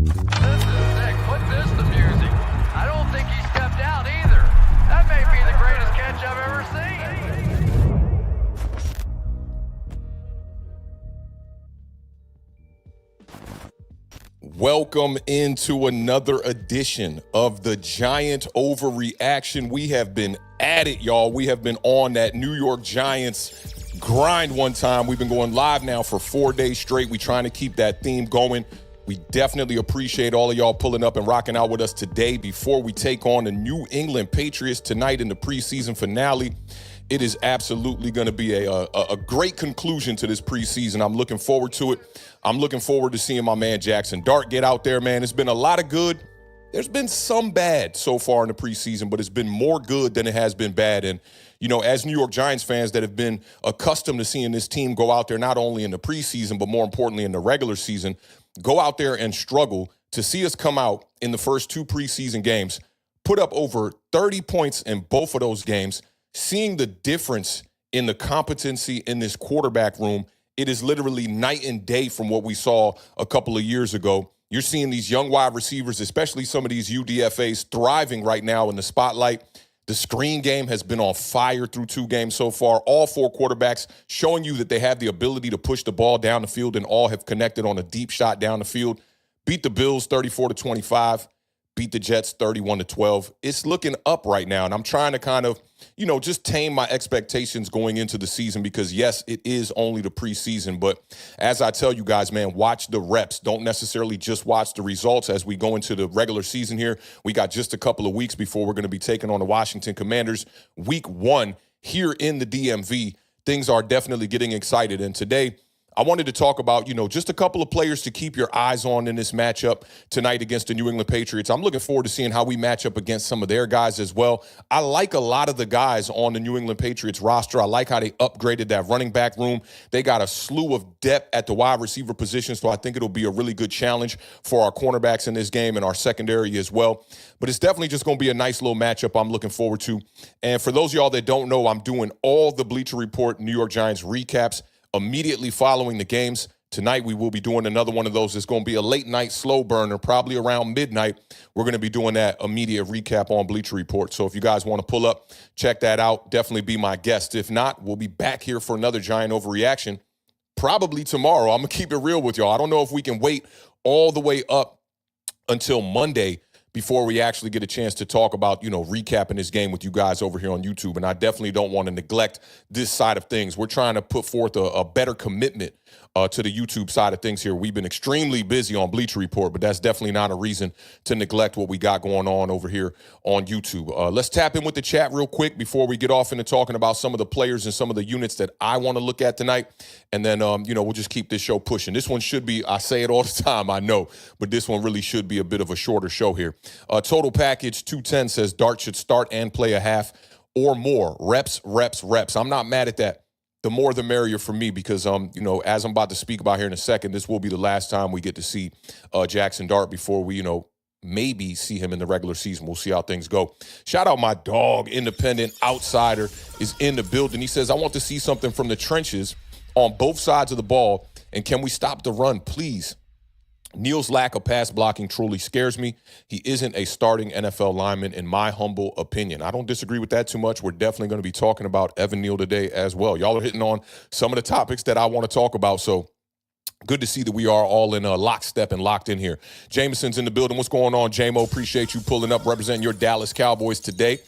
This is sick. Put this to music. I don't think he stepped out either. That may be the greatest catch I've ever seen. Welcome into another edition of the Giant Overreaction. We have been at it, y'all. We have been on that New York Giants grind one time. We've been going live now for 4 days straight. We're trying to keep that theme going. We definitely appreciate all of y'all pulling up and rocking out with us today before we take on the New England Patriots tonight in the preseason finale. It is absolutely going to be a great conclusion to this preseason. I'm looking forward to it. I'm looking forward to seeing my man Jackson Dart get out there, man. It's been a lot of good. There's been some bad so far in the preseason, but it's been more good than it has been bad. And, you know, as New York Giants fans that have been accustomed to seeing this team go out there not only in the preseason, but more importantly in the regular season, go out there and struggle, to see us come out in the first two preseason games, put up over 30 points in both of those games, seeing the difference in the competency in this quarterback room, it is literally night and day from what we saw a couple of years ago. You're seeing these young wide receivers, especially some of these UDFAs, thriving right now in the spotlight. The screen game has been on fire through two games so far. All four quarterbacks showing you that they have the ability to push the ball down the field, and all have connected on a deep shot down the field. Beat the Bills 34-25. Beat the Jets 31-12. It's looking up right now, and I'm trying to kind of, you know, just tame my expectations going into the season because, yes, it is only the preseason. But as I tell you guys, man, watch the reps. Don't necessarily just watch the results as we go into the regular season here. We got just a couple of weeks before we're going to be taking on the Washington Commanders week 1 here in the DMV. Things are definitely getting excited. And today, I wanted to talk about, you know, just a couple of players to keep your eyes on in this matchup tonight against the New England Patriots. I'm looking forward to seeing how we match up against some of their guys as well. I like a lot of the guys on the New England Patriots roster. I like how they upgraded that running back room. They got a slew of depth at the wide receiver position, so I think it'll be a really good challenge for our cornerbacks in this game and our secondary as well. But it's definitely just going to be a nice little matchup I'm looking forward to. And for those of y'all that don't know, I'm doing all the Bleacher Report New York Giants recaps immediately following the games. Tonight, we will be doing another one of those. It's going to be a late night slow burner, probably around midnight. We're going to be doing that immediate recap on Bleacher Report. So if you guys want to pull up, check that out. Definitely be my guest. If not, we'll be back here for another Giant Overreaction probably tomorrow. I'm going to keep it real with y'all. I don't know if we can wait all the way up until Monday before we actually get a chance to talk about, you know, recapping this game with you guys over here on YouTube. And I definitely don't want to neglect this side of things. We're trying to put forth a better commitment to the YouTube side of things here. We've been extremely busy on Bleacher Report, but that's definitely not a reason to neglect what we got going on over here on YouTube. Let's tap in with the chat real quick before we get off into talking about some of the players and some of the units that I want to look at tonight. And then, you know, we'll just keep this show pushing. This one should be, I say it all the time, I know, but this one really should be a bit of a shorter show here. Total package 210 says Dart should start and play a half or more. Reps, reps, reps. I'm not mad at that. The more the merrier for me because, you know, as I'm about to speak about here in a second, this will be the last time we get to see Jackson Dart before we, you know, maybe see him in the regular season. We'll see how things go. Shout out my dog, Independent Outsider, is in the building. He says, I want to see something from the trenches on both sides of the ball, and can we stop the run, please? Neal's lack of pass blocking truly scares me. He isn't a starting NFL lineman, in my humble opinion. I don't disagree with that too much. We're definitely going to be talking about Evan Neal today as well. Y'all are hitting on some of the topics that I want to talk about, so good to see that we are all in lockstep and locked in here. Jameson's in the building. What's going on, Jamo? Appreciate you pulling up, representing your Dallas Cowboys today.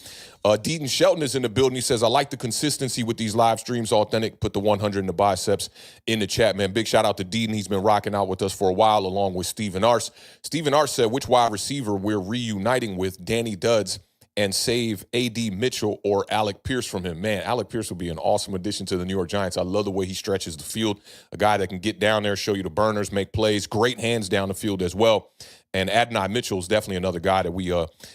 Deaton Shelton is in the building. He says, I like the consistency with these live streams. Authentic. Put the 100 in the biceps in the chat, man. Big shout out to Deaton. He's been rocking out with us for a while, along with Steven Arce. Steven Arce said, which wide receiver we're reuniting with, Danny Duds, and save A.D. Mitchell or Alec Pierce from him. Man, Alec Pierce would be an awesome addition to the New York Giants. I love the way he stretches the field. A guy that can get down there, show you the burners, make plays, great hands down the field as well. And Adonai Mitchell is definitely another guy that we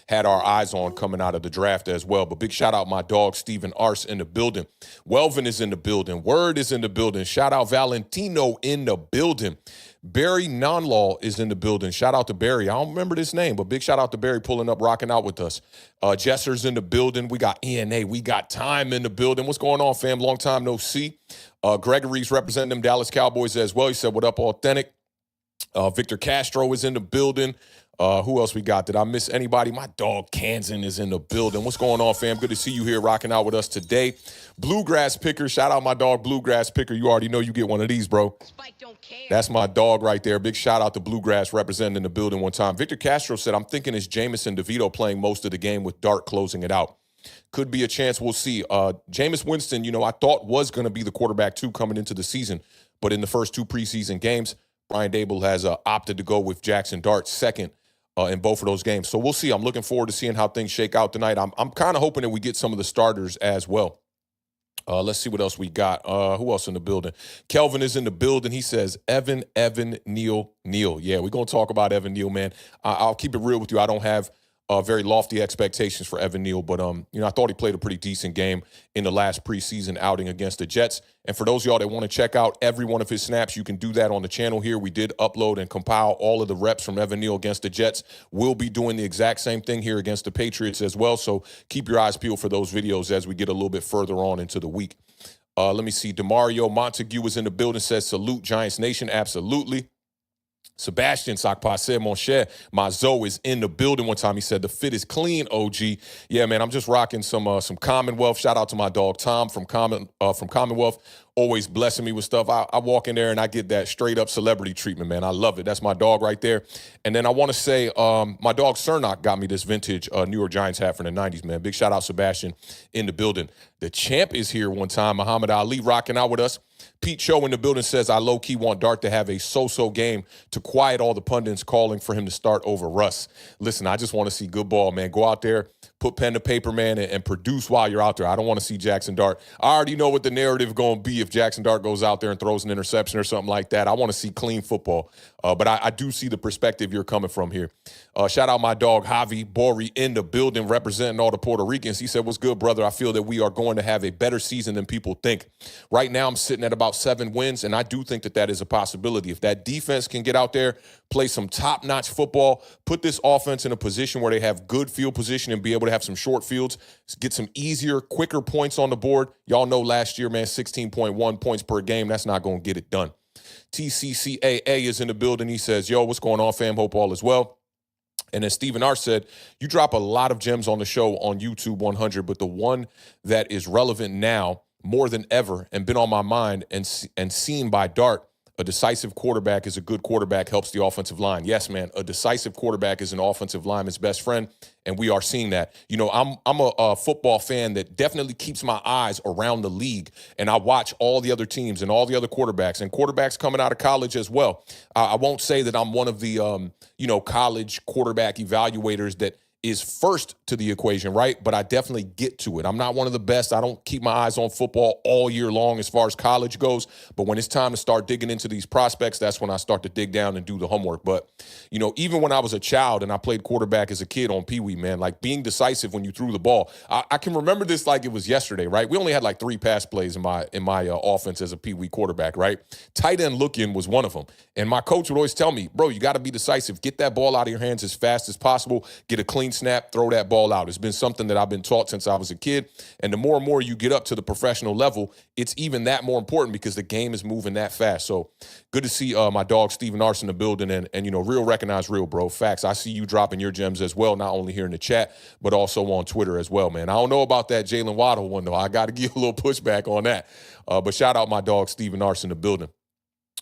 had our eyes on coming out of the draft as well. But big shout out my dog, Steven Arce, in the building. Welvin is in the building. Word is in the building. Shout out Valentino in the building. Barry Nonlaw is in the building. Shout out to Barry. I don't remember this name, but big shout out to Barry pulling up, rocking out with us. Jesser's in the building. We got ENA. We got Time in the building. What's going on, fam? Long time no see. Gregory's representing them Dallas Cowboys as well. He said, what up, Authentic? Victor Castro is in the building. Who else we got? Did I miss anybody? My dog Kansan is in the building. What's going on, fam? Good to see you here rocking out with us today. Bluegrass Picker. Shout out my dog Bluegrass Picker. You already know you get one of these, bro. Spike don't care. That's my dog right there. Big shout out to Bluegrass representing in the building one time. Victor Castro said, I'm thinking it's Jameson DeVito playing most of the game with Dart closing it out. Could be a chance. We'll see. Jameis Winston, I thought was going to be the quarterback too coming into the season. But in the first 2 preseason games, Brian Dable has opted to go with Jackson Dart second in both of those games. So we'll see. I'm looking forward to seeing how things shake out tonight. I'm kind of hoping that we get some of the starters as well. Let's see what else we got. Who else in the building? Kelvin is in the building. He says, Evan, Neal. Yeah, we're going to talk about Evan Neal, man. I'll keep it real with you. I don't have very lofty expectations for Evan Neal, but I thought he played a pretty decent game in the last preseason outing against the Jets. And for those of y'all that want to check out every one of his snaps, you can do that on the channel here. We did upload and compile all of the reps from Evan Neal against the Jets. We'll be doing the exact same thing here against the Patriots as well. So keep your eyes peeled for those videos as we get a little bit further on into the week. Let me see. Demario Montague is in the building, says salute Giants Nation. Absolutely. Sebastian Sakpase, mon cher, Mazo is in the building one time. He said the fit is clean, OG. Yeah, man, I'm just rocking some Commonwealth. Shout out to my dog Tom from Commonwealth. Always blessing me with stuff. I walk in there and I get that straight up celebrity treatment, man. I love it. That's my dog right there. And then I want to say my dog Cernock got me this vintage New York Giants hat from the 90s, man. Big shout out Sebastian in the building. The champ is here one time. Muhammad Ali rocking out with us. Pete Cho in the building says, I low-key want Dart to have a so-so game to quiet all the pundits calling for him to start over Russ. Listen, I just want to see good ball, man. Go out there, put pen to paper, man, and produce while you're out there. I don't want to see Jackson Dart. I already know what the narrative is going to be if Jackson Dart goes out there and throws an interception or something like that. I want to see clean football. But I do see the perspective you're coming from here. Shout out my dog, Javi Bori, in the building representing all the Puerto Ricans. He said, what's good, brother? I feel that we are going to have a better season than people think. Right now, I'm sitting at about 7 wins, and I do think that that is a possibility. If that defense can get out there, play some top-notch football, put this offense in a position where they have good field position and be able to have some short fields, get some easier, quicker points on the board. Y'all know last year, man, 16.1 points per game. That's not going to get it done. TCCAA is in the building. He says, yo, what's going on, fam? Hope all is well. And then Stephen R. said, you drop a lot of gems on the show on YouTube 100, but the one that is relevant now more than ever and been on my mind and seen by Dart, a decisive quarterback is a good quarterback, helps the offensive line. Yes, man, a decisive quarterback is an offensive lineman's best friend, and we are seeing that. I'm a football fan that definitely keeps my eyes around the league, and I watch all the other teams and all the other quarterbacks, and quarterbacks coming out of college as well. I won't say that I'm one of the, college quarterback evaluators that is first to the equation, right? But I definitely get to it. I'm not one of the best. I don't keep my eyes on football all year long as far as college goes. But when it's time to start digging into these prospects, that's when I start to dig down and do the homework. But, even when I was a child and I played quarterback as a kid on Pee Wee, man, like being decisive when you threw the ball. I can remember this like it was yesterday, right? We only had like 3 pass plays in my offense as a Pee Wee quarterback, right? Tight end look-in was one of them. And my coach would always tell me, bro, you got to be decisive. Get that ball out of your hands as fast as possible. Get a clean snap, throw that ball out. It's been something that I've been taught since I was a kid. And the more and more you get up to the professional level, it's even that more important because the game is moving that fast. So good to see my dog Stephen Arce in the building and real recognize real, bro. Facts. I see you dropping your gems as well, not only here in the chat, but also on Twitter as well, man. I don't know about that Jalen Waddle one, though. I got to give a little pushback on that. But shout out my dog Stephen Arce in the building.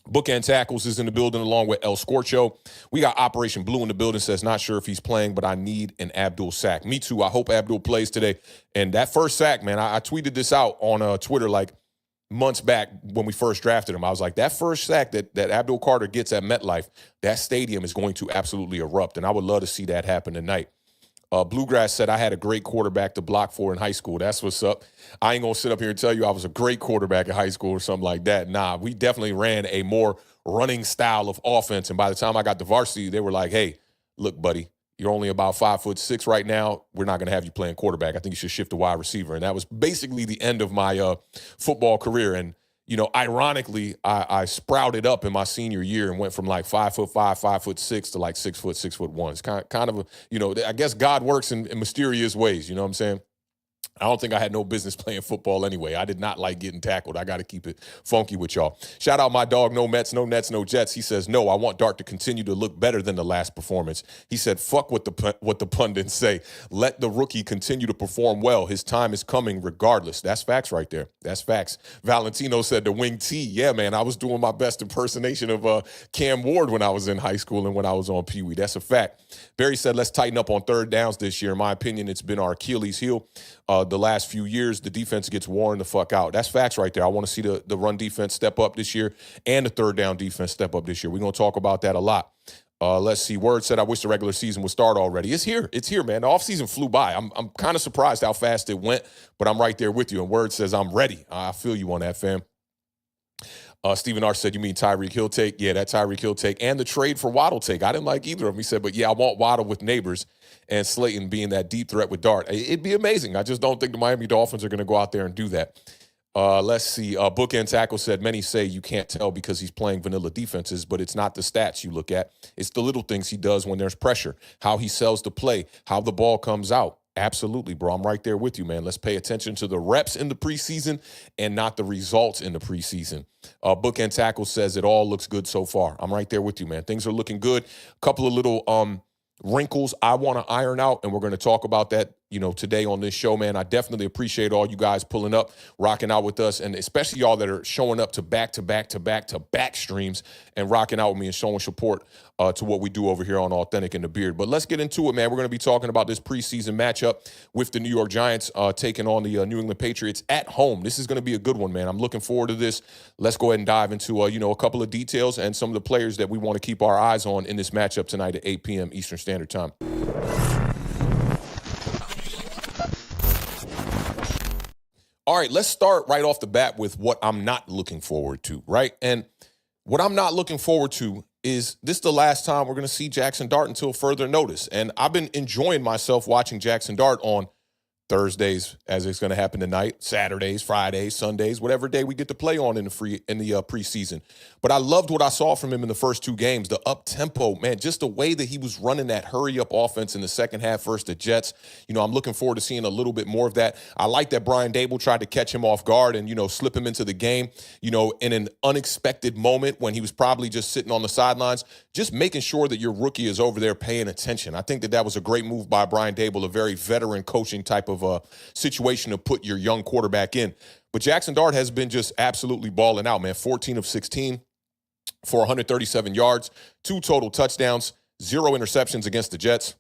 Bookend Tackles is in the building along with El Scorcho. We got Operation Blue in the building, says not sure if he's playing, but I need an Abdul sack. Me too. I hope Abdul plays today. And that first sack, man, I tweeted this out on Twitter like months back when we first drafted him. I was like, that first sack that Abdul Carter gets at MetLife, that stadium is going to absolutely erupt. And I would love to see that happen tonight. Bluegrass said I had a great quarterback to block for in high school. That's what's up. I ain't going to sit up here and tell you I was a great quarterback in high school or something like that. Nah, we definitely ran a more running style of offense. And by the time I got to varsity, they were like, hey, look, buddy, you're only about 5'6" right now. We're not going to have you playing quarterback. I think you should shift to wide receiver. And that was basically the end of my football career. And ironically, I sprouted up in my senior year and went from like 5'5", 5'6" to like 6', 6'1". It's kind of I guess God works in mysterious ways. You know what I'm saying? I don't think I had no business playing football anyway. I did not like getting tackled. I got to keep it funky with y'all. Shout out my dog, no Mets, no Nets, no Jets. He says, no, I want Dart to continue to look better than the last performance. He said, fuck what the pundits say. Let the rookie continue to perform well. His time is coming regardless. That's facts right there. That's facts. Valentino said the wing T. Yeah, man, I was doing my best impersonation of Cam Ward when I was in high school and when I was on Pee Wee. That's a fact. Barry said, let's tighten up on third downs this year. In my opinion, it's been our Achilles heel. The last few years, the defense gets worn the fuck out. That's facts right there. I want to see the run defense step up this year and the third down defense step up this year. We're going to talk about that a lot. Let's see. Word said, I wish the regular season would start already. It's here. It's here, man. The offseason flew by. I'm kind of surprised how fast it went, but I'm right there with you. And Word says, I'm ready. I feel you on that, fam. Stephen R. said, you mean Tyreek Hill take? Yeah, that Tyreek Hill take and the trade for Waddle take. I didn't like either of them. He said, but yeah, I want Waddle with Neighbors and Slayton being that deep threat with Dart. It'd be amazing. I just don't think the Miami Dolphins are going to go out there and do that. Let's see. Bookend Tackle said, many say you can't tell because he's playing vanilla defenses, but it's not the stats you look at. It's the little things he does when there's pressure, how he sells the play, how the ball comes out. Absolutely, bro. I'm right there with you, man. Let's pay attention to the reps in the preseason and not the results in the preseason. Bookend Tackle says it all looks good so far. I'm right there with you, man. Things are looking good. A couple of little wrinkles I want to iron out, and we're going to talk about that, today on this show, man. I definitely appreciate all you guys pulling up, rocking out with us, and especially y'all that are showing up to back streams and rocking out with me and showing support to what we do over here on Authentic and the Beard. But let's get into it, man. We're going to be talking about this preseason matchup with the New York Giants taking on the New England Patriots at home. This is going to be a good one, man. I'm looking forward to this. Let's go ahead and dive into, a couple of details and some of the players that we want to keep our eyes on in this matchup tonight at 8 p.m. Eastern Standard Time. All right, let's start right off the bat with what I'm not looking forward to, right? And what I'm not looking forward to is this the last time we're going to see Jackson Dart until further notice. And I've been enjoying myself watching Jackson Dart on Thursdays, as it's going to happen tonight, Saturdays, Fridays, Sundays, whatever day we get to play on in the preseason. But I loved what I saw from him in the first two games, the up-tempo, man, just the way that he was running that hurry-up offense in the second half versus the Jets. I'm looking forward to seeing a little bit more of that. I like that Brian Dable tried to catch him off guard and, slip him into the game, in an unexpected moment when he was probably just sitting on the sidelines, just making sure that your rookie is over there paying attention. I think that was a great move by Brian Dable, a very veteran coaching type of situation to put your young quarterback in. But Jackson Dart has been just absolutely balling out, man. 14 of 16 for 137 yards, 2 total touchdowns, 0 interceptions against the Jets.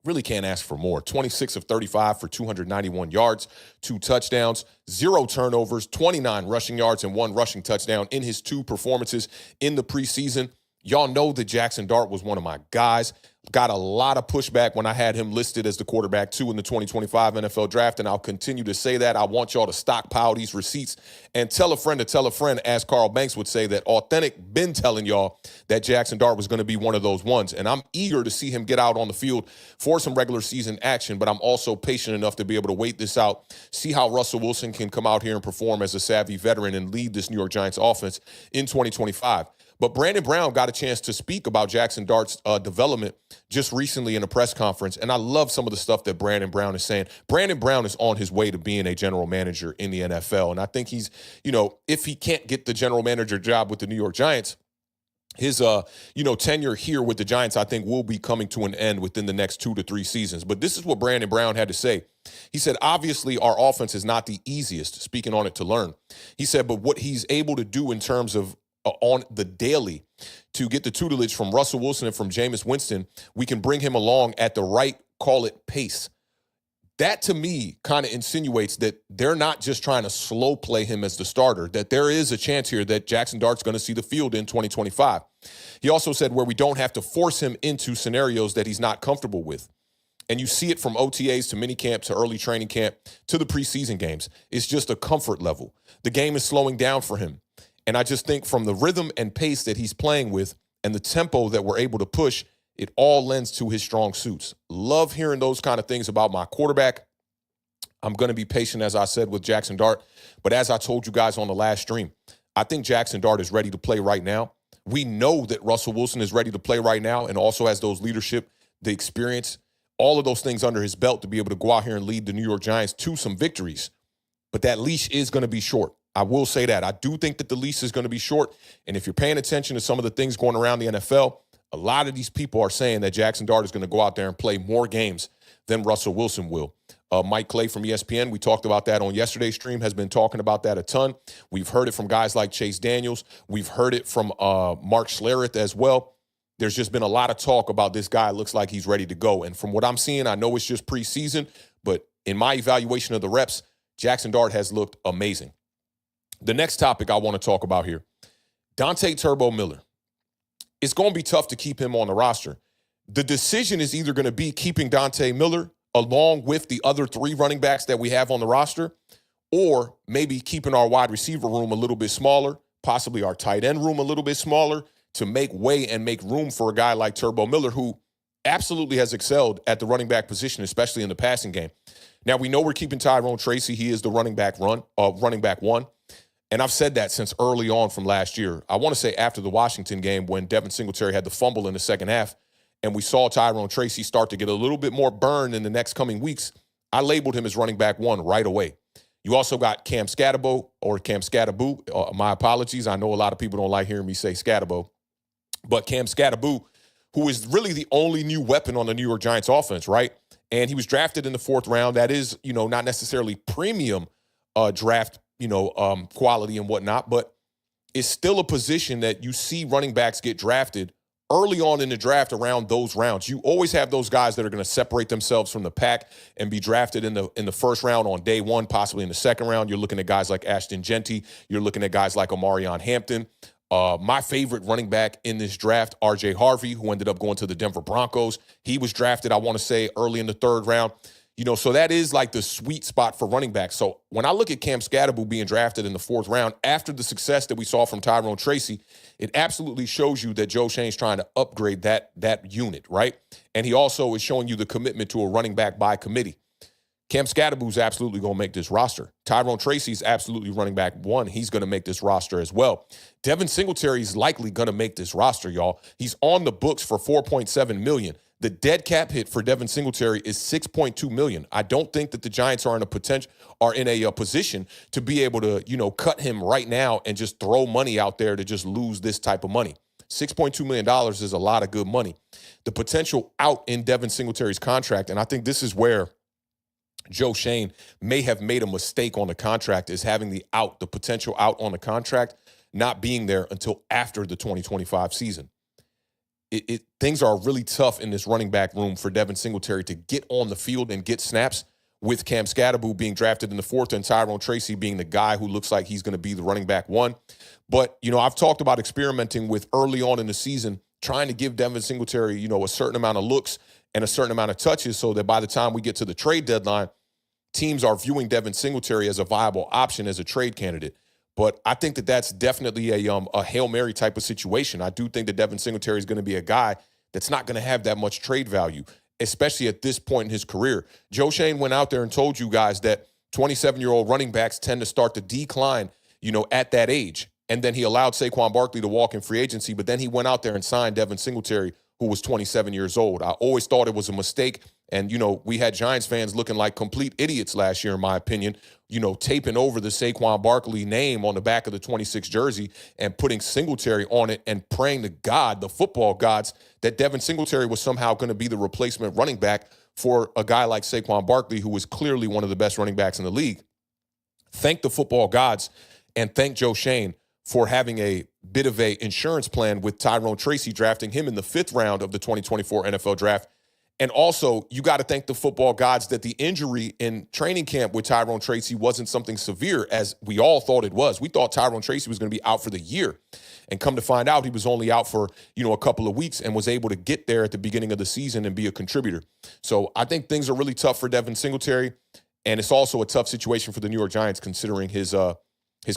Really can't ask for more. 26 of 35 for 291 yards, 2 touchdowns, 0 turnovers, 29 rushing yards, and 1 rushing touchdown in his 2 performances in the preseason. Y'all know that Jackson Dart was one of my guys. Got a lot of pushback when I had him listed as the quarterback 2 in the 2025 NFL draft, and I'll continue to say that. I want y'all to stockpile these receipts and tell a friend to tell a friend, as Carl Banks would say, that Authentic been telling y'all that Jackson Dart was going to be one of those ones. And I'm eager to see him get out on the field for some regular season action, but I'm also patient enough to be able to wait this out, see how Russell Wilson can come out here and perform as a savvy veteran and lead this New York Giants offense in 2025. But Brandon Brown got a chance to speak about Jackson Dart's development just recently in a press conference, and I love some of the stuff that Brandon Brown is saying. Brandon Brown is on his way to being a general manager in the NFL, and I think he's, if he can't get the general manager job with the New York Giants, his, tenure here with the Giants, I think, will be coming to an end within the next 2 to 3 seasons. But this is what Brandon Brown had to say. He said, obviously, our offense is not the easiest, speaking on it to learn. He said, but what he's able to do in terms of on the daily to get the tutelage from Russell Wilson and from Jameis Winston, we can bring him along at the right, call it, pace. That, to me, kind of insinuates that they're not just trying to slow play him as the starter, that there is a chance here that Jackson Dart's going to see the field in 2025. He also said where we don't have to force him into scenarios that he's not comfortable with. And you see it from OTAs to minicamp to early training camp to the preseason games. It's just a comfort level. The game is slowing down for him. And I just think from the rhythm and pace that he's playing with and the tempo that we're able to push, it all lends to his strong suits. Love hearing those kind of things about my quarterback. I'm going to be patient, as I said, with Jackson Dart. But as I told you guys on the last stream, I think Jackson Dart is ready to play right now. We know that Russell Wilson is ready to play right now and also has those leadership, the experience all of those things under his belt to be able to go out here and lead the New York Giants to some victories. But that leash is going to be short. I will say that. I do think that the leash is going to be short. And if you're paying attention to some of the things going around the NFL, a lot of these people are saying that Jackson Dart is going to go out there and play more games than Russell Wilson will. Mike Clay from ESPN, we talked about that on yesterday's stream, has been talking about that a ton. We've heard it from guys like Chase Daniels. We've heard it from Mark Schlereth as well. There's just been a lot of talk about this guy. Looks like he's ready to go. And from what I'm seeing, I know it's just preseason, but in my evaluation of the reps, Jackson Dart has looked amazing. The next topic I want to talk about here, Dante Turbo Miller. It's going to be tough to keep him on the roster. The decision is either going to be keeping Dante Miller along with the other 3 running backs that we have on the roster, or maybe keeping our wide receiver room a little bit smaller, possibly our tight end room a little bit smaller, to make way and make room for a guy like Turbo Miller, who absolutely has excelled at the running back position, especially in the passing game. Now, we know we're keeping Tyrone Tracy. He is the running back one. And I've said that since early on from last year. I want to say after the Washington game when Devin Singletary had the fumble in the second half, and we saw Tyrone Tracy start to get a little bit more burn in the next coming weeks, I labeled him as running back 1 right away. You also got Cam Skattebo, my apologies. I know a lot of people don't like hearing me say Skattebo. But Cam Skattebo, who is really the only new weapon on the New York Giants offense, right? And he was drafted in the 4th round. That is, not necessarily premium draft, quality and whatnot, but it's still a position that you see running backs get drafted early on in the draft around those rounds. You always have those guys that are going to separate themselves from the pack and be drafted in the 1st round on day 1, possibly in the 2nd round. You're looking at guys like Ashton Genty. You're looking at guys like Omarion Hampton. My favorite running back in this draft, R.J. Harvey, who ended up going to the Denver Broncos. He was drafted, I want to say, early in the 3rd round. So that is like the sweet spot for running backs. So when I look at Cam Skattebo being drafted in the 4th round, after the success that we saw from Tyrone Tracy, it absolutely shows you that Joe Shane's trying to upgrade that unit, right? And he also is showing you the commitment to a running back by committee. Cam Skattebo's absolutely going to make this roster. Tyrone Tracy's absolutely running back 1. He's going to make this roster as well. Devin Singletary's likely going to make this roster, y'all. He's on the books for $4.7 million. The dead cap hit for Devin Singletary is $6.2 million. I don't think that the Giants are in a position to be able to, cut him right now and just throw money out there to just lose this type of money. $6.2 million is a lot of good money. The potential out in Devin Singletary's contract, and I think this is where Joe Shane may have made a mistake on the contract, is having the potential out on the contract not being there until after the 2025 season. Things are really tough in this running back room for Devin Singletary to get on the field and get snaps, with Cam Skattebo being drafted in the 4th and Tyrone Tracy being the guy who looks like he's going to be the running back 1. But, I've talked about experimenting with early on in the season, trying to give Devin Singletary, a certain amount of looks and a certain amount of touches so that by the time we get to the trade deadline, teams are viewing Devin Singletary as a viable option as a trade candidate. But I think that that's definitely a Hail Mary type of situation. I do think that Devin Singletary is going to be a guy that's not going to have that much trade value, especially at this point in his career. Joe Shane went out there and told you guys that 27-year-old running backs tend to start to decline, at that age. And then he allowed Saquon Barkley to walk in free agency, but then he went out there and signed Devin Singletary, who was 27 years old. I always thought it was a mistake. And, we had Giants fans looking like complete idiots last year, in my opinion, taping over the Saquon Barkley name on the back of the 26 jersey and putting Singletary on it and praying to God, the football gods, that Devin Singletary was somehow going to be the replacement running back for a guy like Saquon Barkley, who was clearly one of the best running backs in the league. Thank the football gods and thank Joe Shane for having a bit of a insurance plan with Tyrone Tracy, drafting him in the 5th round of the 2024 NFL draft. And also, you got to thank the football gods that the injury in training camp with Tyrone Tracy wasn't something severe as we all thought it was. We thought Tyrone Tracy was going to be out for the year. And come to find out, he was only out for, a couple of weeks and was able to get there at the beginning of the season and be a contributor. So I think things are really tough for Devin Singletary. And it's also a tough situation for the New York Giants considering his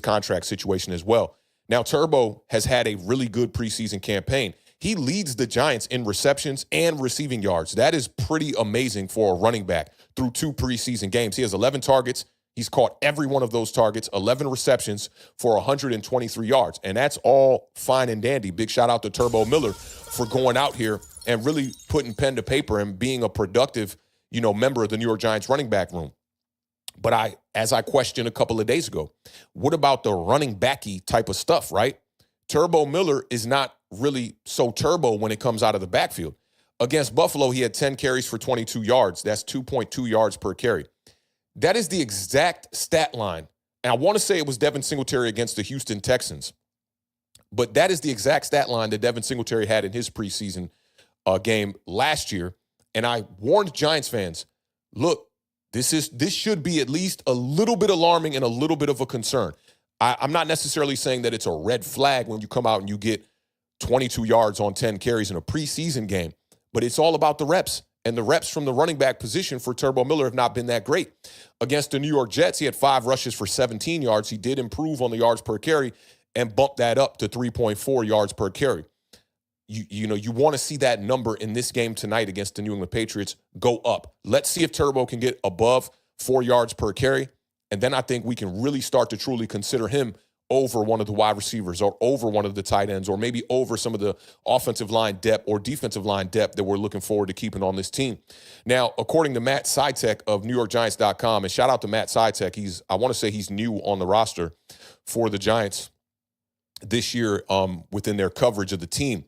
contract situation as well. Now, Turbo has had a really good preseason campaign. He leads the Giants in receptions and receiving yards. That is pretty amazing for a running back through 2 preseason games. He has 11 targets, He's caught every one of those targets, 11 receptions for 123 yards. And that's all fine and dandy. Big shout out to Turbo Miller for going out here and really putting pen to paper and being a productive, member of the New York Giants running back room. But as I questioned a couple of days ago, what about the running backy type of stuff, right? Turbo Miller is not really so turbo when it comes out of the backfield. Against Buffalo, he had 10 carries for 22 yards. That's 2.2 yards per carry. That is the exact stat line. And I want to say it was Devin Singletary against the Houston Texans. But that is the exact stat line that Devin Singletary had in his preseason game last year. And I warned Giants fans, look, this should be at least a little bit alarming and a little bit of a concern. I'm not necessarily saying that it's a red flag when you come out and you get 22 yards on 10 carries in a preseason game, but it's all about the reps. And the reps from the running back position for Turbo Miller have not been that great. Against the New York Jets, he had 5 rushes for 17 yards. He did improve on the yards per carry and bumped that up to 3.4 yards per carry. You want to see that number in this game tonight against the New England Patriots go up. Let's see if Turbo can get above 4 yards per carry. And then I think we can really start to truly consider him over one of the wide receivers or over one of the tight ends or maybe over some of the offensive line depth or defensive line depth that we're looking forward to keeping on this team. Now, according to Matt Sytek of NewYorkGiants.com, and shout out to Matt Sytek, I want to say he's new on the roster for the Giants this year within their coverage of the team.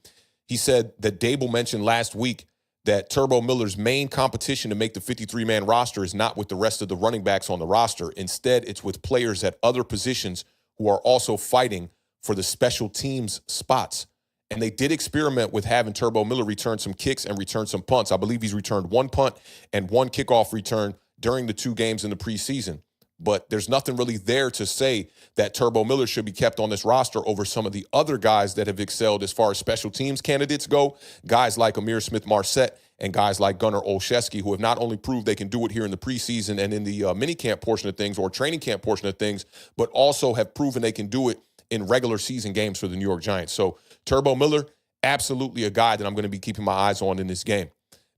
He said that Dable mentioned last week that Turbo Miller's main competition to make the 53-man roster is not with the rest of the running backs on the roster. Instead, it's with players at other positions who are also fighting for the special teams spots. And they did experiment with having Turbo Miller return some kicks and return some punts. I believe he's returned 1 punt and 1 kickoff return during the 2 games in the preseason. But there's nothing really there to say that Turbo Miller should be kept on this roster over some of the other guys that have excelled as far as special teams candidates go, guys like Amir Smith-Marset and guys like Gunnar Olszewski, who have not only proved they can do it here in the preseason and in the minicamp portion of things or training camp portion of things, but also have proven they can do it in regular season games for the New York Giants. So Turbo Miller, absolutely a guy that I'm going to be keeping my eyes on in this game.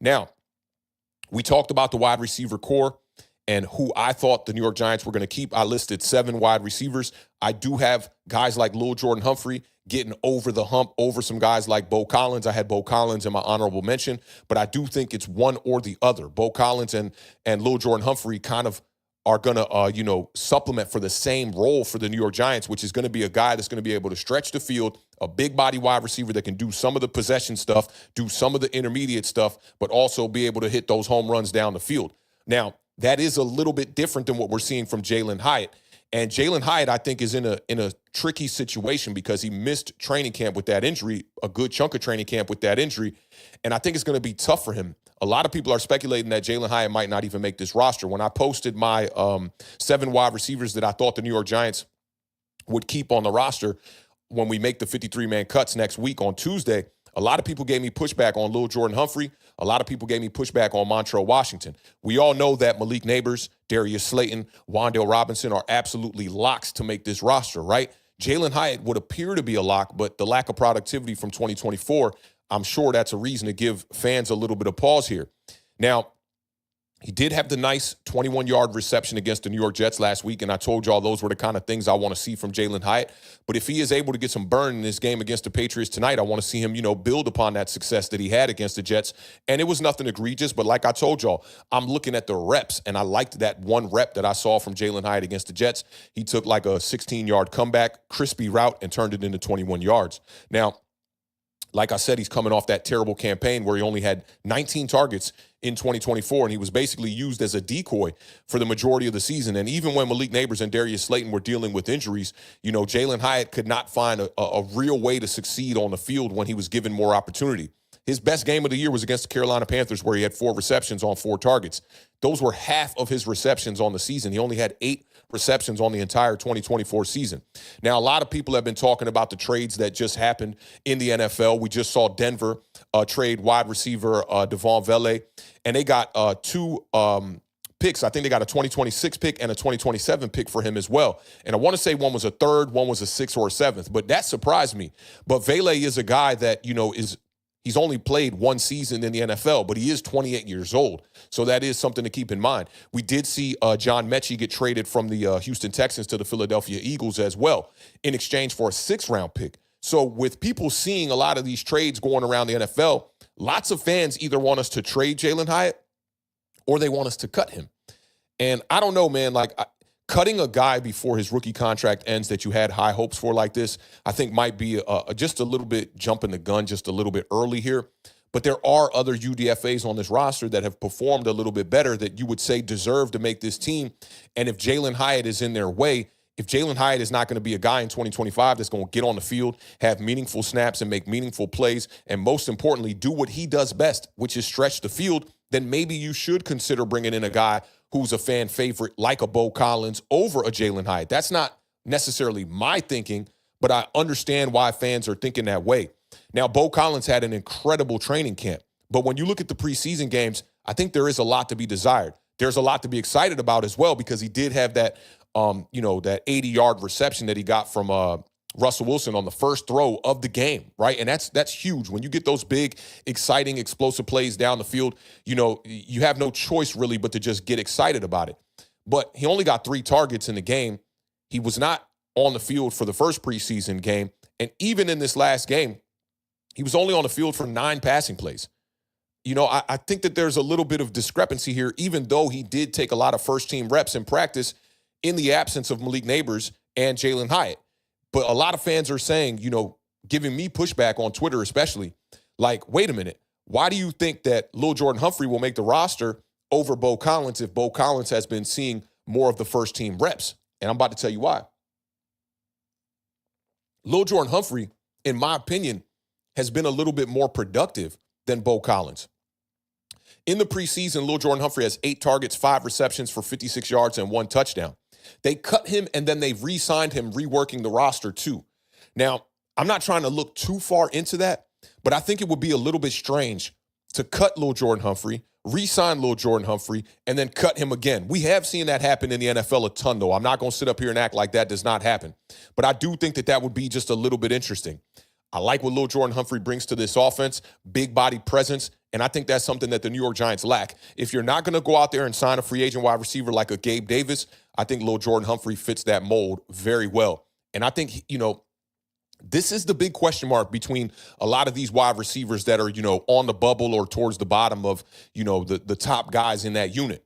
Now, we talked about the wide receiver core and who I thought the New York Giants were going to keep. I listed 7 wide receivers. I do have guys like Lil Jordan Humphrey getting over the hump over some guys like Bo Collins. I had Bo Collins in my honorable mention, but I do think it's one or the other. Bo Collins and Lil Jordan Humphrey kind of are going to, supplement for the same role for the New York Giants, which is going to be a guy that's going to be able to stretch the field, a big body wide receiver that can do some of the possession stuff, do some of the intermediate stuff, but also be able to hit those home runs down the field. Now, that is a little bit different than what we're seeing from Jalen Hyatt. And Jalen Hyatt, I think, is in a tricky situation because he missed training camp with that injury, a good chunk of training camp with that injury. And I think it's going to be tough for him. A lot of people are speculating that Jalen Hyatt might not even make this roster. When I posted my 7 wide receivers that I thought the New York Giants would keep on the roster when we make the 53-man cuts next week on Tuesday, a lot of people gave me pushback on Lil Jordan Humphrey. A lot of people gave me pushback on Montrell Washington. We all know that Malik Neighbors, Darius Slayton, Wan'Dale Robinson are absolutely locks to make this roster, right? Jalen Hyatt would appear to be a lock, but the lack of productivity from 2024, I'm sure that's a reason to give fans a little bit of pause here. Now, he did have the nice 21-yard reception against the New York Jets last week, and I told y'all those were the kind of things I want to see from Jalen Hyatt. But if he is able to get some burn in this game against the Patriots tonight, I want to see him, build upon that success that he had against the Jets. And it was nothing egregious, but like I told y'all, I'm looking at the reps, and I liked that 1 rep that I saw from Jalen Hyatt against the Jets. He took like a 16-yard comeback, crispy route, and turned it into 21 yards. Now, like I said, he's coming off that terrible campaign where he only had 19 targets in 2024, and he was basically used as a decoy for the majority of the season. And even when Malik Neighbors and Darius Slayton were dealing with injuries, Jalen Hyatt could not find a real way to succeed on the field when he was given more opportunity. His best game of the year was against the Carolina Panthers, where he had 4 receptions on 4 targets. Those were half of his receptions on the season. He only had 8 receptions on the entire 2024 season. Now, a lot of people have been talking about the trades that just happened in the NFL. We just saw Denver trade wide receiver Devon Vele, and they got 2 picks. I think they got a 2026 pick and a 2027 pick for him as well. And I want to say one was a 3rd, one was a 6th or a 7th, but that surprised me. But Vele is a guy that, He's only played one season in the NFL, but he is 28 years old. So that is something to keep in mind. We did see John Mechie get traded from the Houston Texans to the Philadelphia Eagles as well in exchange for a 6th-round pick. So with people seeing a lot of these trades going around the NFL, lots of fans either want us to trade Jalen Hyatt or they want us to cut him. And I don't know, man, cutting a guy before his rookie contract ends that you had high hopes for like this, I think might be just a little bit jumping the gun just a little bit early here. But there are other UDFAs on this roster that have performed a little bit better that you would say deserve to make this team. And if Jalen Hyatt is in their way, if Jalen Hyatt is not going to be a guy in 2025 that's going to get on the field, have meaningful snaps and make meaningful plays, and most importantly, do what he does best, which is stretch the field, then maybe you should consider bringing in a guy who's a fan favorite like a Bo Collins over a Jalen Hyatt. That's not necessarily my thinking, but I understand why fans are thinking that way. Now, Bo Collins had an incredible training camp, but when you look at the preseason games, I think there is a lot to be desired. There's a lot to be excited about as well because he did have that, that 80-yard reception that he got from Russell Wilson on the first throw of the game, right? And that's huge. When you get those big, exciting, explosive plays down the field, you have no choice really but to just get excited about it. But he only got 3 targets in the game. He was not on the field for the first preseason game. And even in this last game, he was only on the field for 9 passing plays. I think that there's a little bit of discrepancy here, even though he did take a lot of first-team reps in practice in the absence of Malik Nabers and Jalen Hyatt. But a lot of fans are saying, giving me pushback on Twitter especially, like, wait a minute, why do you think that Lil Jordan Humphrey will make the roster over Bo Collins if Bo Collins has been seeing more of the first-team reps? And I'm about to tell you why. Lil Jordan Humphrey, in my opinion, has been a little bit more productive than Bo Collins. In the preseason, Lil Jordan Humphrey has 8 targets, 5 receptions for 56 yards and 1 touchdown. They cut him, and then they re-signed him, reworking the roster too. Now, I'm not trying to look too far into that, but I think it would be a little bit strange to cut Lil Jordan Humphrey, re-sign Lil Jordan Humphrey, and then cut him again. We have seen that happen in the NFL a ton, though. I'm not going to sit up here and act like that does not happen. But I do think that would be just a little bit interesting. I like what Lil Jordan Humphrey brings to this offense, big body presence, and I think that's something that the New York Giants lack. If you're not going to go out there and sign a free agent wide receiver like a Gabe Davis, I think Lil Jordan Humphrey fits that mold very well. And I think, this is the big question mark between a lot of these wide receivers that are, on the bubble or towards the bottom of, the top guys in that unit.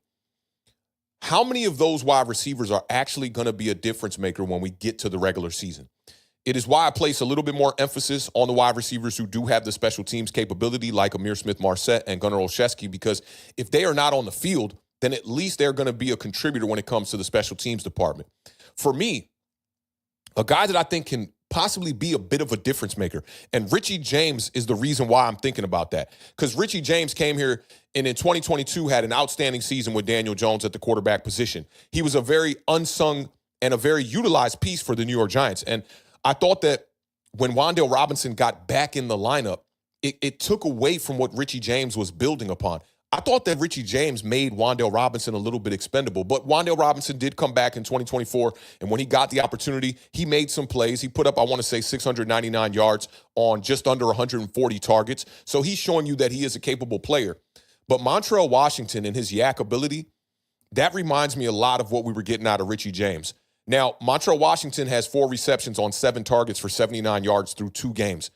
How many of those wide receivers are actually going to be a difference maker when we get to the regular season? It is why I place a little bit more emphasis on the wide receivers who do have the special teams capability, like Amir Smith-Marset and Gunnar Olszewski, because if they are not on the field, then at least they're going to be a contributor when it comes to the special teams department. For me, a guy that I think can possibly be a bit of a difference maker, and Richie James is the reason why I'm thinking about that, because Richie James came here and in 2022 had an outstanding season with Daniel Jones at the quarterback position. He was a very unsung and a very utilized piece for the New York Giants, and I thought that when Wan'Dale Robinson got back in the lineup, it took away from what Richie James was building upon. I thought that Richie James made Wan'Dale Robinson a little bit expendable, but Wan'Dale Robinson did come back in 2024, and when he got the opportunity, he made some plays. He put up, 699 yards on just under 140 targets, so he's showing you that he is a capable player. But Montrell Washington and his yak ability, that reminds me a lot of what we were getting out of Richie James. Now, Montrell Washington has 4 receptions on 7 targets for 79 yards through 2 games.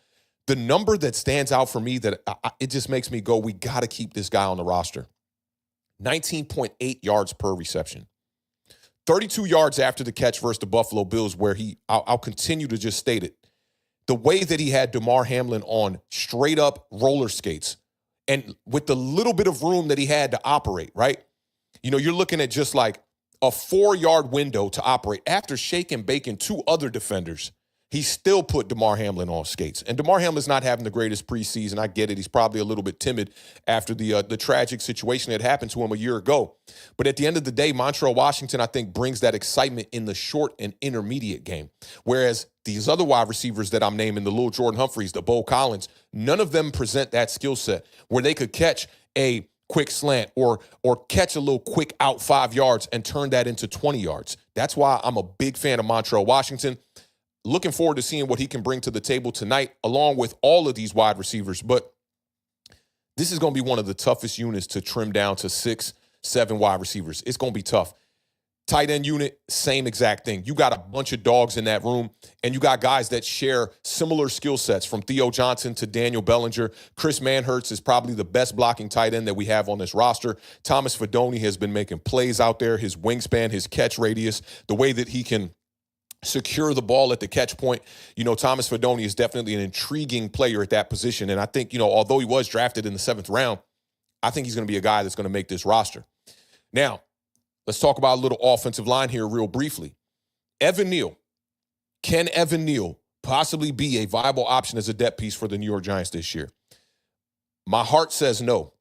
The number that stands out for me that it just makes me go, we got to keep this guy on the roster. 19.8 yards per reception. 32 yards after the catch versus the Buffalo Bills, where I'll continue to just state it. The way that he had Damar Hamlin on straight up roller skates and with the little bit of room that he had to operate, right? You're looking at just like a 4-yard window to operate. After shaking baking 2 other defenders, he still put Damar Hamlin on skates. And Damar Hamlin's not having the greatest preseason. I get it. He's probably a little bit timid after the tragic situation that happened to him a year ago. But at the end of the day, Montrell Washington, I think, brings that excitement in the short and intermediate game. Whereas these other wide receivers that I'm naming, the Lil Jordan Humphreys, the Bo Collins, none of them present that skill set where they could catch a quick slant or catch a little quick out 5 yards and turn that into 20 yards. That's why I'm a big fan of Montrell Washington. Looking forward to seeing what he can bring to the table tonight, along with all of these wide receivers. But This is going to be one of the toughest units to trim down to 6, 7 wide receivers. It's going to be tough. Tight end unit, same exact thing. You got a bunch of dogs in that room, and you got guys that share similar skill sets, from Theo Johnson to Daniel Bellinger. Chris Manhertz is probably the best blocking tight end that we have on this roster. Thomas Fidone has been making plays out there. His wingspan, his catch radius, the way that he can secure the ball at the catch point. Thomas Fidone is definitely an intriguing player at that position. And I think, although he was drafted in the 7th round, I think he's going to be a guy that's going to make this roster. Now, let's talk about a little offensive line here real briefly. Evan Neal. Can Evan Neal possibly be a viable option as a depth piece for the New York Giants this year? My heart says no.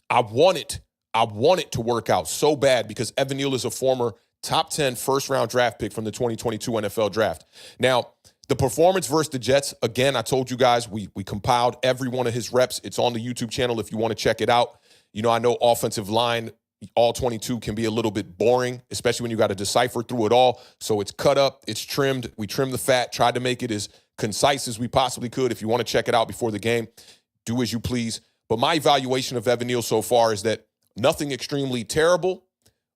I want it to work out so bad, because Evan Neal is a former top 10 first-round draft pick from the 2022 NFL Draft. Now, the performance versus the Jets, again, I told you guys, we compiled every one of his reps. It's on the YouTube channel if you want to check it out. I know offensive line, all 22, can be a little bit boring, especially when you got to decipher through it all. So it's cut up, it's trimmed. We trimmed the fat, tried to make it as concise as we possibly could. If you want to check it out before the game, do as you please. But my evaluation of Evan Neal so far is that nothing extremely terrible,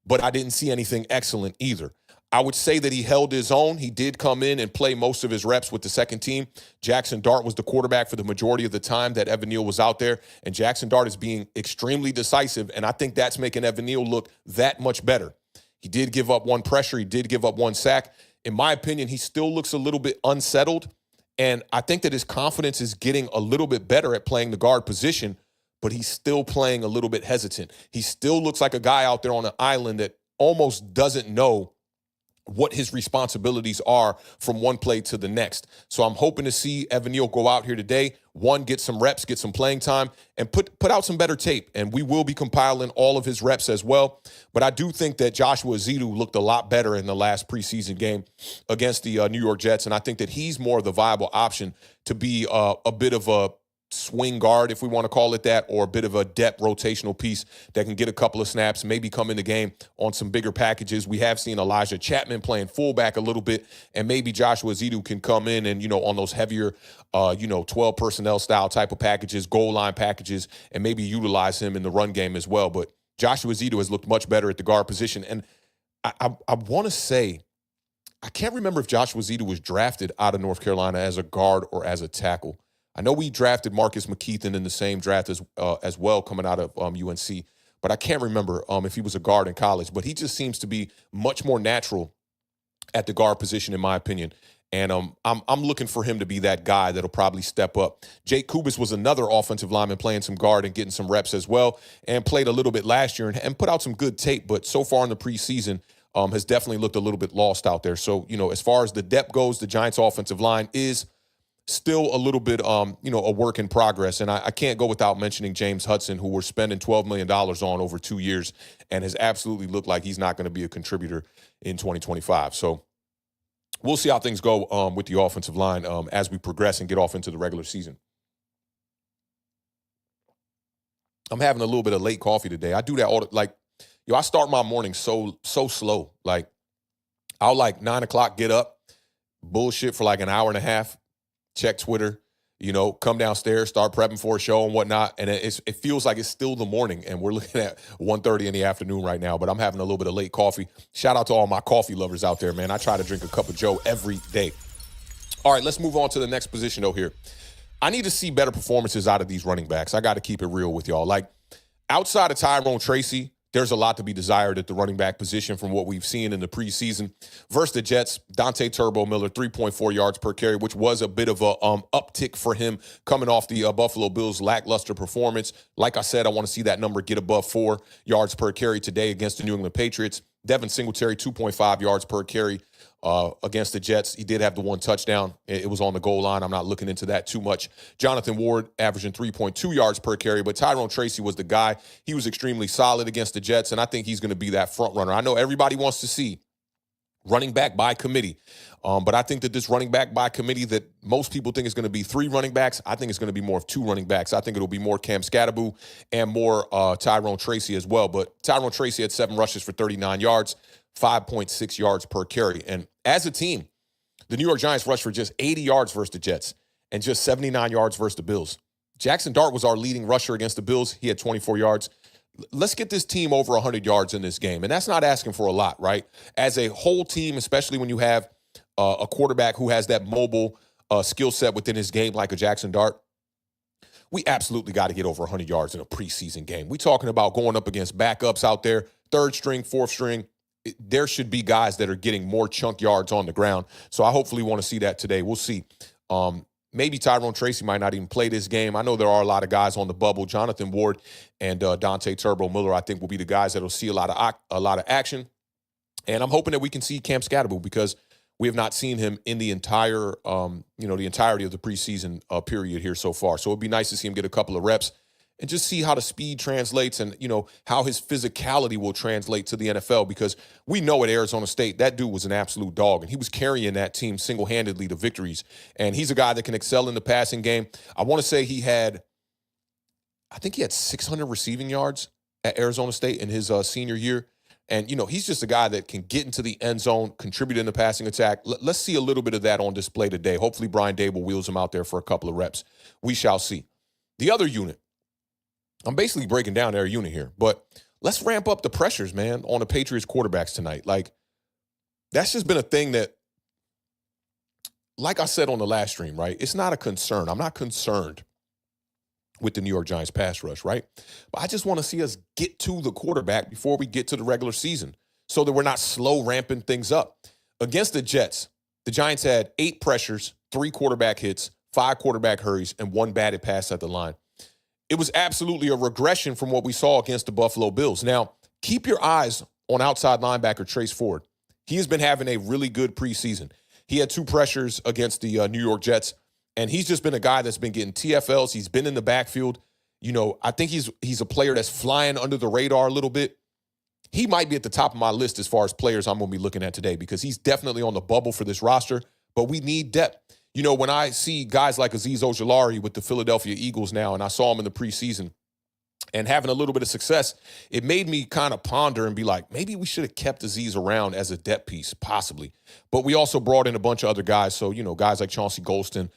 but I didn't see anything excellent either. I would say that he held his own. He did come in and play most of his reps with the second team. Jackson Dart was the quarterback for the majority of the time that Evan Neal was out there, and Jackson Dart is being extremely decisive, and I think that's making Evan Neal look that much better. He did give up 1 pressure. He did give up 1 sack. In my opinion, he still looks a little bit unsettled, and I think that his confidence is getting a little bit better at playing the guard position, but he's still playing a little bit hesitant. He still looks like a guy out there on an island that almost doesn't know what his responsibilities are from one play to the next. So I'm hoping to see Evan Neal go out here today, get some reps, get some playing time, and put out some better tape. And we will be compiling all of his reps as well. But I do think that Joshua Ezeudu looked a lot better in the last preseason game against the New York Jets, and I think that he's more of the viable option to be a bit of a swing guard, if we want to call it that, or a bit of a depth rotational piece that can get a couple of snaps, maybe come in the game on some bigger packages. We have seen Elijah Chapman playing fullback a little bit, and maybe Joshua Ezeudu can come in and, on those heavier, 12 personnel style type of packages, goal line packages, and maybe utilize him in the run game as well. But Joshua Ezeudu has looked much better at the guard position. And I want to say, I can't remember if Joshua Ezeudu was drafted out of North Carolina as a guard or as a tackle. I know we drafted Marcus McKeithen in the same draft as well, coming out of UNC, but I can't remember if he was a guard in college. But he just seems to be much more natural at the guard position, in my opinion. And I'm looking for him to be that guy that'll probably step up. Jake Kubis was another offensive lineman playing some guard and getting some reps as well, and played a little bit last year and put out some good tape. But so far in the preseason, has definitely looked a little bit lost out there. So, as far as the depth goes, the Giants' offensive line is still a little bit, a work in progress. And I can't go without mentioning James Hudson, who we're spending $12 million on over 2 years and has absolutely looked like he's not going to be a contributor in 2025. So we'll see how things go with the offensive line as we progress and get off into the regular season. I'm having a little bit of late coffee today. I do that I start my morning so slow. Like, I'll 9 o'clock get up, bullshit for an hour and a half, check Twitter, come downstairs, start prepping for a show and whatnot. And it feels like it's still the morning, and we're looking at 1:30 in the afternoon right now, but I'm having a little bit of late coffee. Shout out to all my coffee lovers out there, man. I try to drink a cup of Joe every day. All right, let's move on to the next position though here. I need to see better performances out of these running backs. I got to keep it real with y'all. Outside of Tyrone Tracy, there's a lot to be desired at the running back position from what we've seen in the preseason. Versus the Jets, Dante Turbo Miller, 3.4 yards per carry, which was a bit of a uptick for him coming off the Buffalo Bills' lackluster performance. Like I said, I want to see that number get above 4 yards per carry today against the New England Patriots. Devin Singletary, 2.5 yards per carry against the Jets. He did have the 1 touchdown. It was on the goal line. I'm not looking into that too much. Jonathan Ward averaging 3.2 yards per carry, but Tyrone Tracy was the guy. He was extremely solid against the Jets, and I think he's going to be that front runner. I know everybody wants to see running back by committee, but I think that this running back by committee that most people think is going to be 3 running backs, I think it's going to be more of 2 running backs. I think it'll be more Cam Scatterbu and more Tyrone Tracy as well. But Tyrone Tracy had 7 rushes for 39 yards, 5.6 yards per carry. And as a team, the New York Giants rushed for just 80 yards versus the Jets and just 79 yards versus the Bills. Jackson Dart was our leading rusher against the Bills. He had 24 yards. Let's get this team over 100 yards in this game. And that's not asking for a lot, right? As a whole team, especially when you have a quarterback who has that mobile skill set within his game like a Jackson Dart, we absolutely got to get over 100 yards in a preseason game. We're talking about going up against backups out there, third string, fourth string. There should be guys that are getting more chunk yards on the ground. So I hopefully want to see that today. We'll see. Maybe Tyrone Tracy might not even play this game. I know there are a lot of guys on the bubble. Jonathan Ward and Dante Turbo Miller, I think, will be the guys that will see a lot of action. And I'm hoping that we can see Cam Scatterbo because we have not seen him in the entire, the entirety of the preseason period here so far. So it'd be nice to see him get a couple of reps and just see how the speed translates and, how his physicality will translate to the NFL because we know at Arizona State, that dude was an absolute dog, and he was carrying that team single-handedly to victories. And he's a guy that can excel in the passing game. I want to say he had 600 receiving yards at Arizona State in his senior year. And, he's just a guy that can get into the end zone, contribute in the passing attack. Let's see a little bit of that on display today. Hopefully Brian Dable wheels him out there for a couple of reps. We shall see. The other unit, I'm basically breaking down their unit here, but let's ramp up the pressures, man, on the Patriots quarterbacks tonight. Like, that's just been a thing that, like I said on the last stream, right? It's not a concern. I'm not concerned with the New York Giants pass rush, right? But I just want to see us get to the quarterback before we get to the regular season so that we're not slow ramping things up. Against the Jets, the Giants had 8 pressures, 3 quarterback hits, 5 quarterback hurries, and 1 batted pass at the line. It was absolutely a regression from what we saw against the Buffalo Bills. Now, keep your eyes on outside linebacker Trace Ford. He has been having a really good preseason. He had 2 pressures against the New York Jets, and he's just been a guy that's been getting TFLs. He's been in the backfield. I think he's a player that's flying under the radar a little bit. He might be at the top of my list as far as players I'm going to be looking at today because he's definitely on the bubble for this roster, but we need depth. When I see guys like Azeez Ojulari with the Philadelphia Eagles now, and I saw him in the preseason and having a little bit of success, it made me kind of ponder and be like, maybe we should have kept Azeez around as a depth piece, possibly. But we also brought in a bunch of other guys. So, guys like Chauncey Golston,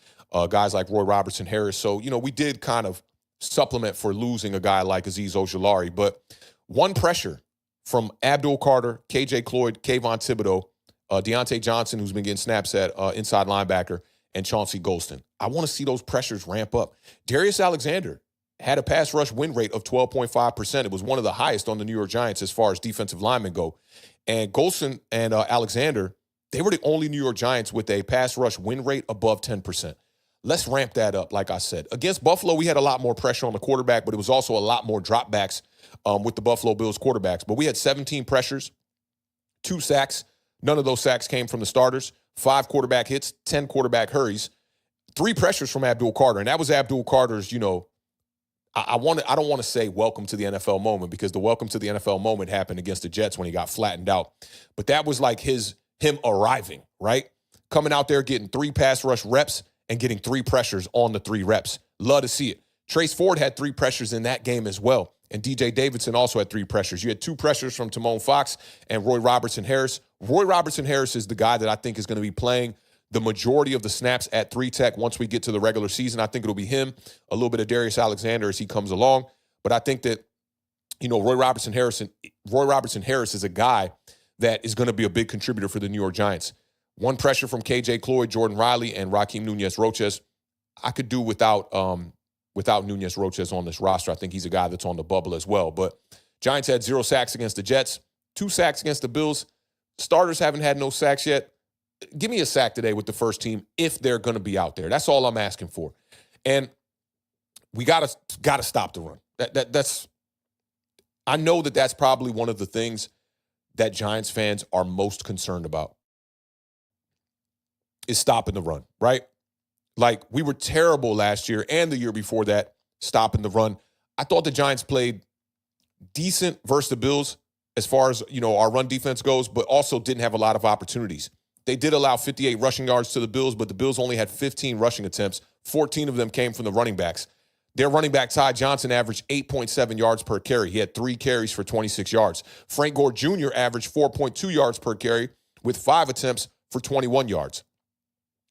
guys like Roy Robertson Harris. So, we did kind of supplement for losing a guy like Azeez Ojulari. But 1 pressure from Abdul Carter, KJ Cloyd, Kayvon Thibodeau, Deontay Johnson, who's been getting snaps at inside linebacker, and Chauncey Golston. I want to see those pressures ramp up. Darius Alexander had a pass rush win rate of 12.5%. It was one of the highest on the New York Giants as far as defensive linemen go. And Golston and Alexander, they were the only New York Giants with a pass rush win rate above 10%. Let's ramp that up, like I said. Against Buffalo, we had a lot more pressure on the quarterback, but it was also a lot more dropbacks with the Buffalo Bills quarterbacks. But we had 17 pressures, 2 sacks. None of those sacks came from the starters. 5 quarterback hits, 10 quarterback hurries, 3 pressures from Abdul Carter. And that was Abdul Carter's, I don't want to say welcome to the NFL moment because the welcome to the NFL moment happened against the Jets when he got flattened out. But that was like him arriving, right? Coming out there, getting 3 pass rush reps and getting 3 pressures on the 3 reps. Love to see it. Trace Ford had 3 pressures in that game as well. And DJ Davidson also had 3 pressures. You had 2 pressures from Timon Fox and Roy Robertson Harris. Roy Robertson Harris is the guy that I think is going to be playing the majority of the snaps at 3-tech once we get to the regular season. I think it'll be him, a little bit of Darius Alexander as he comes along. But I think that, Roy Robertson Harris is a guy that is going to be a big contributor for the New York Giants. 1 pressure from KJ Cloyd, Jordan Riley, and Raheem Nunez-Roches. I could do without Nunez-Roches on this roster. I think he's a guy that's on the bubble as well. But Giants had 0 sacks against the Jets, 2 sacks against the Bills. Starters haven't had no sacks yet. Give me a sack today with the first team if they're going to be out there. That's all I'm asking for. And we gotta stop the run. That's I know that's probably one of the things that Giants fans are most concerned about is stopping the run, right? Like, we were terrible last year and the year before that stopping the run. I thought the Giants played decent versus the Bills as far as, our run defense goes, but also didn't have a lot of opportunities. They did allow 58 rushing yards to the Bills, but the Bills only had 15 rushing attempts. 14 of them came from the running backs. Their running back, Ty Johnson, averaged 8.7 yards per carry. He had 3 carries for 26 yards. Frank Gore Jr. averaged 4.2 yards per carry with 5 attempts for 21 yards.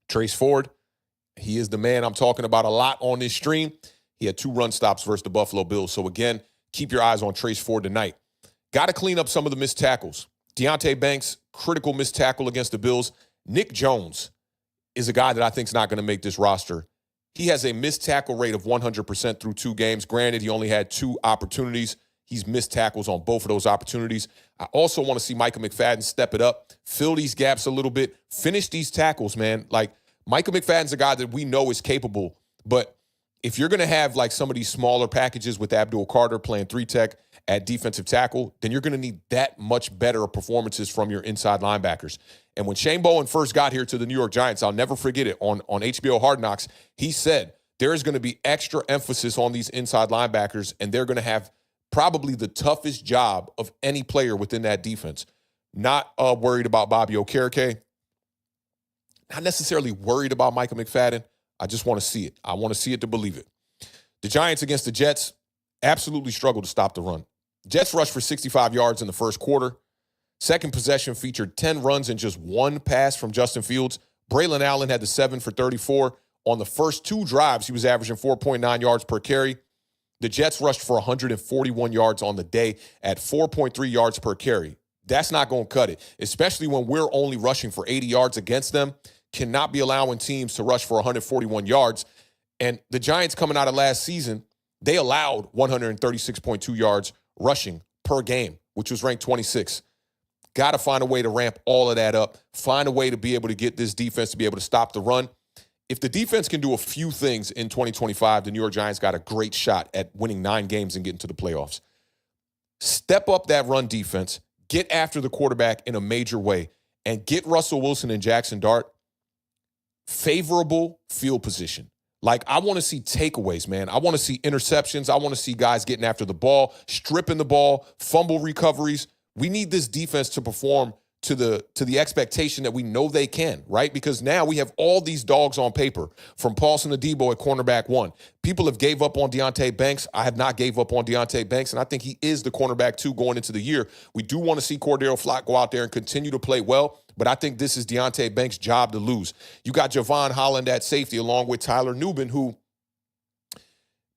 Trace Ford, he is the man I'm talking about a lot on this stream. He had 2 run stops versus the Buffalo Bills. So, again, keep your eyes on Trace Ford tonight. Got to clean up some of the missed tackles. Deonte Banks, critical missed tackle against the Bills. Nick Jones is a guy that I think is not going to make this roster. He has a missed tackle rate of 100% through 2 games. Granted, he only had 2 opportunities. He's missed tackles on both of those opportunities. I also want to see Micah McFadden step it up, fill these gaps a little bit, finish these tackles, man. Like, Micah McFadden's a guy that we know is capable, but if you're going to have like some of these smaller packages with Abdul Carter playing 3-tech at defensive tackle, then you're going to need that much better performances from your inside linebackers. And when Shane Bowen first got here to the New York Giants, I'll never forget it, on HBO Hard Knocks, he said there is going to be extra emphasis on these inside linebackers, and they're going to have probably the toughest job of any player within that defense. Not worried about Bobby Okereke. Not necessarily worried about Micah McFadden. I just want to see it. I want to see it to believe it. The Giants against the Jets absolutely struggled to stop the run. Jets rushed for 65 yards in the first quarter. Second possession featured 10 runs and just 1 pass from Justin Fields. Braylon Allen had the 7 for 34. On the first 2 drives, he was averaging 4.9 yards per carry. The Jets rushed for 141 yards on the day at 4.3 yards per carry. That's not going to cut it, especially when we're only rushing for 80 yards against them. Cannot be allowing teams to rush for 141 yards. And the Giants coming out of last season, they allowed 136.2 yards rushing per game, which was ranked 26. Got to find a way to ramp all of that up, find a way to be able to get this defense to be able to stop the run. If the defense can do a few things in 2025, the New York Giants got a great shot at winning 9 games and getting to the playoffs. Step up that run defense, get after the quarterback in a major way, and get Russell Wilson and Jackson Dart favorable field position. Like, I want to see takeaways, man. I want to see interceptions. I want to see guys getting after the ball, stripping the ball, fumble recoveries. We need this defense to perform to the expectation that we know they can, right? Because now we have all these dogs on paper, from Paulson Adebo at cornerback 1. People have gave up on Deonte Banks. I have not gave up on Deonte Banks, and I think he is the cornerback 2 going into the year. We do want to see Cordero Flott go out there and continue to play well, but I think this is Deonte Banks' job to lose. You got Javon Holland at safety along with Tyler Nubin, who,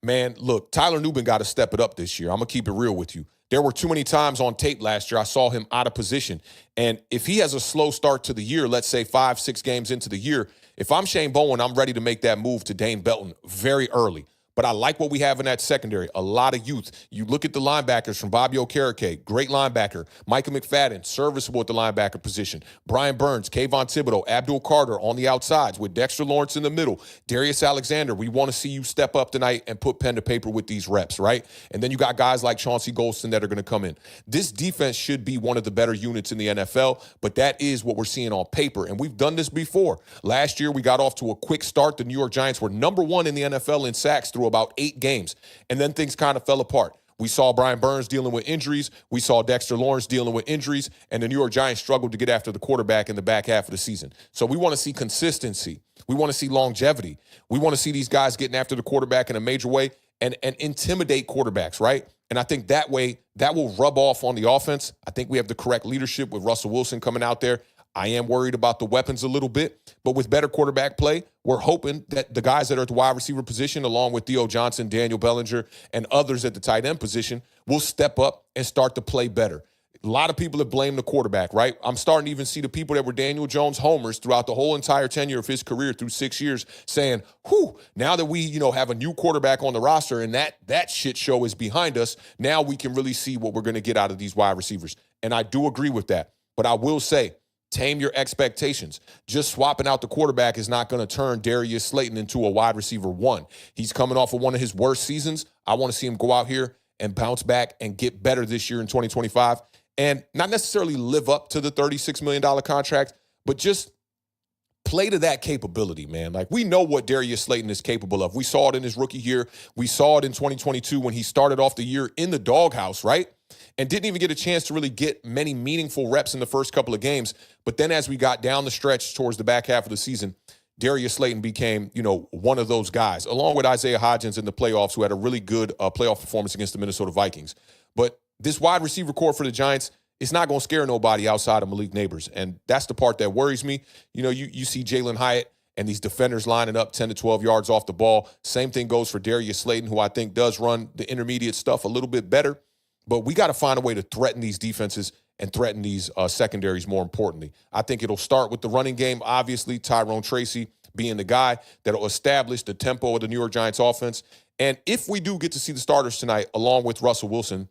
man, look, Tyler Nubin got to step it up this year. I'm going to keep it real with you. There were too many times on tape last year I saw him out of position. And if he has a slow start to the year, let's say 5-6 games into the year, if I'm Shane Bowen, I'm ready to make that move to Dane Belton very early. But I like what we have in that secondary. A lot of youth. You look at the linebackers from Bobby Okereke, great linebacker. Micah McFadden, serviceable at the linebacker position. Brian Burns, Kayvon Thibodeau, Abdul Carter on the outsides with Dexter Lawrence in the middle. Darius Alexander, we want to see you step up tonight and put pen to paper with these reps, right? And then you got guys like Chauncey Golston that are going to come in. This defense should be one of the better units in the NFL, but that is what we're seeing on paper. And we've done this before. Last year, we got off to a quick start. The New York Giants were number 1 in the NFL in sacks through about 8 games, and then things kind of fell apart. We saw Brian Burns dealing with injuries. We saw Dexter Lawrence dealing with injuries, and the New York Giants struggled to get after the quarterback in the back half of the season. So we want to see consistency. We want to see longevity. We want to see these guys getting after the quarterback in a major way and intimidate quarterbacks, right? And I think that way that will rub off on the offense. I think we have the correct leadership with Russell Wilson coming out there. I am worried about the weapons a little bit, but with better quarterback play, we're hoping that the guys that are at the wide receiver position, along with Theo Johnson, Daniel Bellinger, and others at the tight end position, will step up and start to play better. A lot of people have blamed the quarterback, right? I'm starting to even see the people that were Daniel Jones homers throughout the whole entire tenure of his career through 6 years saying, whew, now that we, have a new quarterback on the roster and that shit show is behind us, now we can really see what we're going to get out of these wide receivers. And I do agree with that. But I will say, tame your expectations. Just swapping out the quarterback is not going to turn Darius Slayton into a wide receiver 1. He's coming off of one of his worst seasons. I want to see him go out here and bounce back and get better this year in 2025. And not necessarily live up to the $36 million contract, but just play to that capability, man. Like, we know what Darius Slayton is capable of. We saw it in his rookie year. We saw it in 2022 when he started off the year in the doghouse, right? And didn't even get a chance to really get many meaningful reps in the first couple of games. But then as we got down the stretch towards the back half of the season, Darius Slayton became, one of those guys, along with Isaiah Hodgins in the playoffs, who had a really good playoff performance against the Minnesota Vikings. But this wide receiver core for the Giants, it's not going to scare nobody outside of Malik Neighbors. And that's the part that worries me. You see Jalen Hyatt and these defenders lining up 10 to 12 yards off the ball. Same thing goes for Darius Slayton, who I think does run the intermediate stuff a little bit better. But we got to find a way to threaten these defenses and threaten these secondaries more importantly. I think it'll start with the running game, obviously, Tyrone Tracy being the guy that will establish the tempo of the New York Giants offense. And if we do get to see the starters tonight, along with Russell Wilson,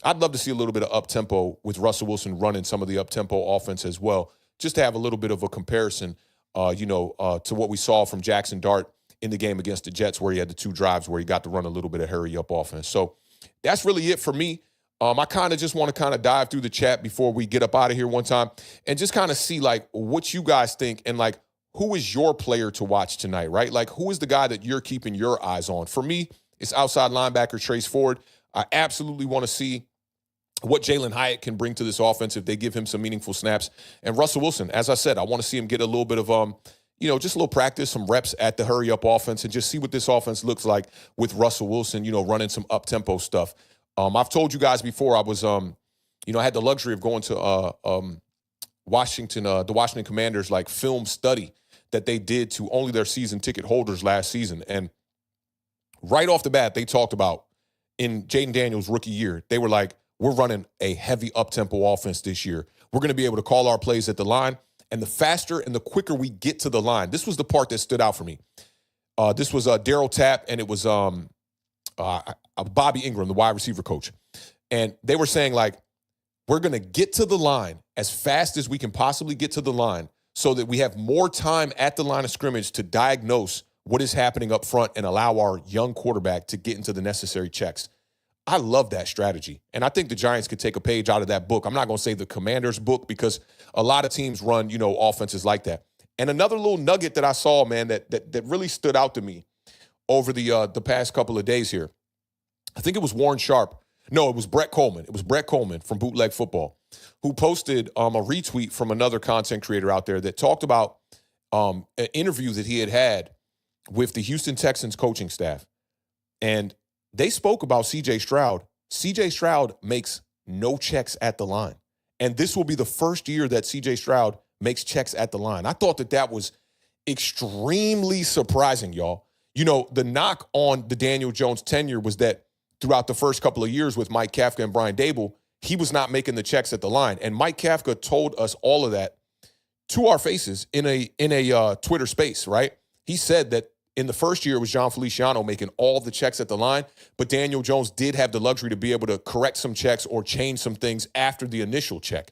I'd love to see a little bit of up-tempo with Russell Wilson running some of the up-tempo offense as well, just to have a little bit of a comparison, to what we saw from Jackson Dart in the game against the Jets, where he had the 2 drives where he got to run a little bit of hurry-up offense. So that's really it for me. I kind of just want to kind of dive through the chat before we get up out of here one time and just kind of see, like, what you guys think and, like, who is your player to watch tonight, right? Like, who is the guy that you're keeping your eyes on? For me, it's outside linebacker Trace Ford. I absolutely want to see what Jalen Hyatt can bring to this offense if they give him some meaningful snaps. And Russell Wilson, as I said, I want to see him get a little bit of, just a little practice, some reps at the hurry-up offense, and just see what this offense looks like with Russell Wilson, running some up-tempo stuff. I've told you guys before, I was, I had the luxury of going to the Washington Commanders, like, film study that they did to only their season ticket holders last season. And right off the bat, they talked about in Jaden Daniels' rookie year, they were like, we're running a heavy up-tempo offense this year. We're going to be able to call our plays at the line. And the faster and the quicker we get to the line, this was the part that stood out for me. This was Darryl Tapp, and it was Bobby Ingram, the wide receiver coach. And they were saying, like, we're going to get to the line as fast as we can possibly get to the line so that we have more time at the line of scrimmage to diagnose what is happening up front and allow our young quarterback to get into the necessary checks. I love that strategy. And I think the Giants could take a page out of that book. I'm not going to say the Commanders book because a lot of teams run, offenses like that. And another little nugget that I saw, man, that really stood out to me over the past couple of days here. I think it was Warren Sharp. No, it was Brett Coleman. It was Brett Coleman from Bootleg Football who posted a retweet from another content creator out there that talked about an interview that he had with the Houston Texans coaching staff. And they spoke about C.J. Stroud. C.J. Stroud makes no checks at the line. And this will be the first year that C.J. Stroud makes checks at the line. I thought that was extremely surprising, y'all. The knock on the Daniel Jones tenure was that throughout the first couple of years with Mike Kafka and Brian Dable, he was not making the checks at the line. And Mike Kafka told us all of that to our faces in a Twitter space, right? He said that in the first year, it was John Feliciano making all the checks at the line, but Daniel Jones did have the luxury to be able to correct some checks or change some things after the initial check.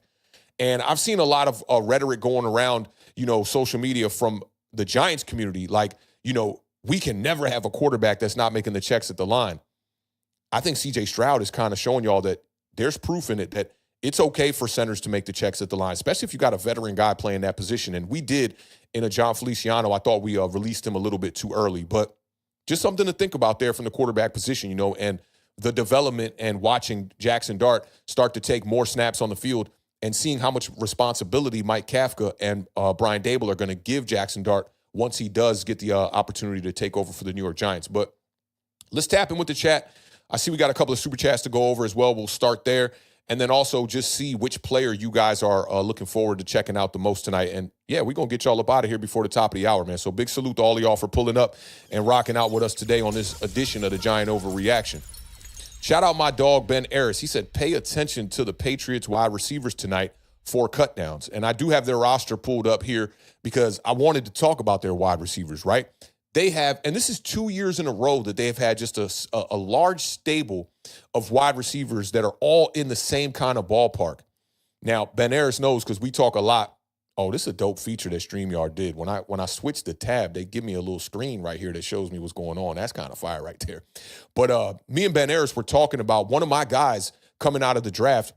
And I've seen a lot of rhetoric going around, social media from the Giants community, like, we can never have a quarterback that's not making the checks at the line. I think C.J. Stroud is kind of showing y'all that there's proof in it that it's okay for centers to make the checks at the line, especially if you got a veteran guy playing that position. And we did in a John Feliciano. I thought we released him a little bit too early, but just something to think about there from the quarterback position, and the development and watching Jackson Dart start to take more snaps on the field and seeing how much responsibility Mike Kafka and Brian Dable are going to give Jackson Dart once he does get the opportunity to take over for the New York Giants. But let's tap in with the chat. I see we got a couple of super chats to go over as well. We'll start there. And then also just see which player you guys are looking forward to checking out the most tonight. And, yeah, we're going to get y'all up out of here before the top of the hour, man. So big salute to all of y'all for pulling up and rocking out with us today on this edition of the Giant Overreaction. Shout out my dog, Ben Harris. He said, pay attention to the Patriots wide receivers tonight for cutdowns. And I do have their roster pulled up here because I wanted to talk about their wide receivers, right? They have, and this is 2 years in a row that they have had just a large stable of wide receivers that are all in the same kind of ballpark. Now, Ben Harris knows because we talk a lot. Oh, this is a dope feature that StreamYard did. When I switched the tab, they give me a little screen right here that shows me what's going on. That's kind of fire right there. But me and Ben Harris were talking about one of my guys coming out of the draft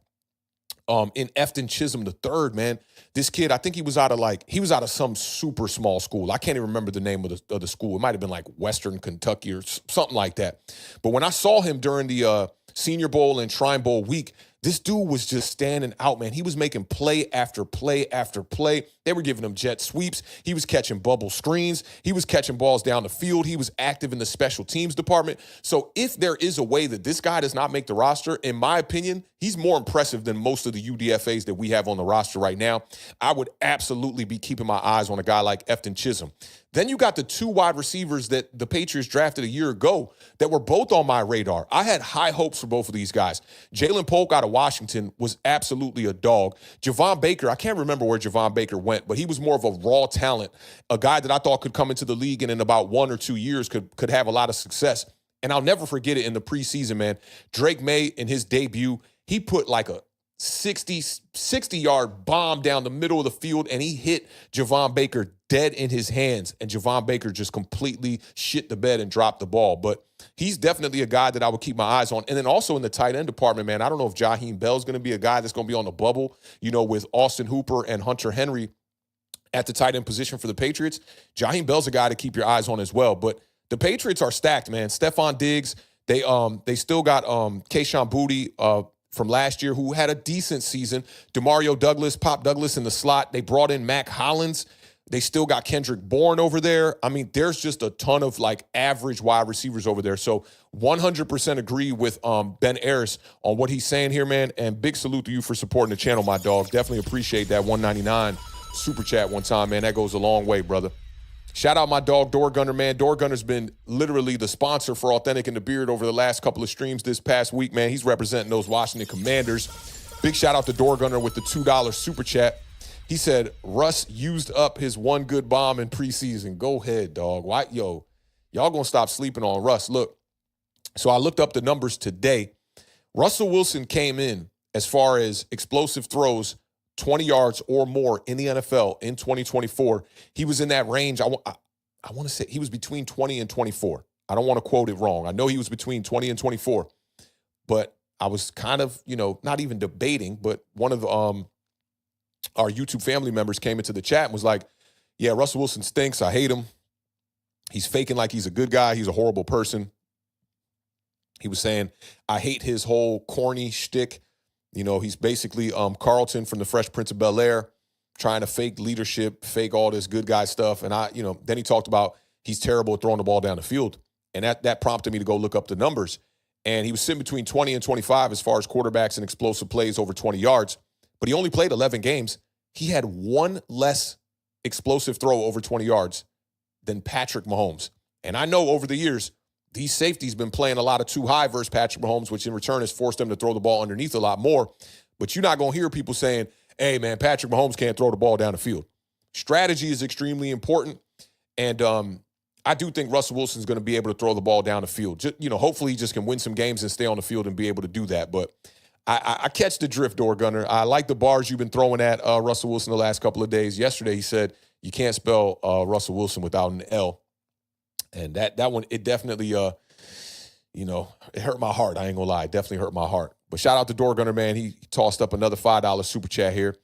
in Efton Chisholm III, man. This kid, I think he was out of some super small school. I can't even remember the name of the school. It might have been like Western Kentucky or something like that. But when I saw him during the Senior Bowl and Shrine Bowl week, this dude was just standing out, man. He was making play after play after play. They were giving him jet sweeps. He was catching bubble screens. He was catching balls down the field. He was active in the special teams department. So if there is a way that this guy does not make the roster, in my opinion, he's more impressive than most of the UDFAs that we have on the roster right now. I would absolutely be keeping my eyes on a guy like Efton Chisholm. Then you got the 2 wide receivers that the Patriots drafted a year ago that were both on my radar. I had high hopes for both of these guys. Jalen Polk out of Washington was absolutely a dog. Javon Baker, I can't remember where Javon Baker went, but he was more of a raw talent, a guy that I thought could come into the league and in about 1 or 2 years could have a lot of success. And I'll never forget it in the preseason, man. Drake May, in his debut, he put like a 60-yard bomb down the middle of the field, and he hit Javon Baker dead in his hands, and Javon Baker just completely shit the bed and dropped the ball. But he's definitely a guy that I would keep my eyes on. And then also in the tight end department, man, I don't know if Jaheim Bell's going to be a guy that's going to be on the bubble, with Austin Hooper and Hunter Henry at the tight end position for the Patriots. Jaheim Bell's a guy to keep your eyes on as well. But the Patriots are stacked, man. Stephon Diggs, they still got Kayshon Boutte from last year, who had a decent season. DeMario Douglas, Pop Douglas in the slot. They brought in Mac Hollins. They still got Kendrick Bourne over there. I mean, there's just a ton of average wide receivers over there. So 100% agree with Ben Ayers on what he's saying here, man. And big salute to you for supporting the channel, my dog. Definitely appreciate that $1.99 super chat one time, man. That goes a long way, brother. Shout out my dog, Door Gunner, man. Door Gunner's been literally the sponsor for Authentic and the Beard over the last couple of streams this past week, man. He's representing those Washington Commanders. Big shout out to Door Gunner with the $2 super chat. He said, Russ used up his one good bomb in preseason. Go ahead, dog. Why, y'all gonna stop sleeping on Russ. Look, so I looked up the numbers today. Russell Wilson came in as far as explosive throws, 20 yards or more in the NFL in 2024. He was in that range. I want to say he was between 20 and 24. I don't want to quote it wrong. I know he was between 20 and 24, but I was kind of, not even debating, but one of our YouTube family members came into the chat and was like, yeah, Russell Wilson stinks. I hate him. He's faking like he's a good guy. He's a horrible person. He was saying, I hate his whole corny shtick. He's basically Carlton from the Fresh Prince of Bel-Air, trying to fake leadership, fake all this good guy stuff. And then he talked about he's terrible at throwing the ball down the field. And that prompted me to go look up the numbers. And he was sitting between 20 and 25 as far as quarterbacks and explosive plays over 20 yards. But he only played 11 games. He had one less explosive throw over 20 yards than Patrick Mahomes. And I know over the years, these safeties been playing a lot of too high versus Patrick Mahomes, which in return has forced them to throw the ball underneath a lot more. But you're not going to hear people saying, hey, man, Patrick Mahomes can't throw the ball down the field. Strategy is extremely important. And I do think Russell Wilson's going to be able to throw the ball down the field. Hopefully he just can win some games and stay on the field and be able to do that. But I catch the drift, Door Gunner. I like the bars you've been throwing at Russell Wilson the last couple of days. Yesterday he said you can't spell Russell Wilson without an L. And that one, it definitely, it hurt my heart. I ain't gonna lie. It definitely hurt my heart. But shout out to Door Gunner, man. He tossed up another $5 super chat here.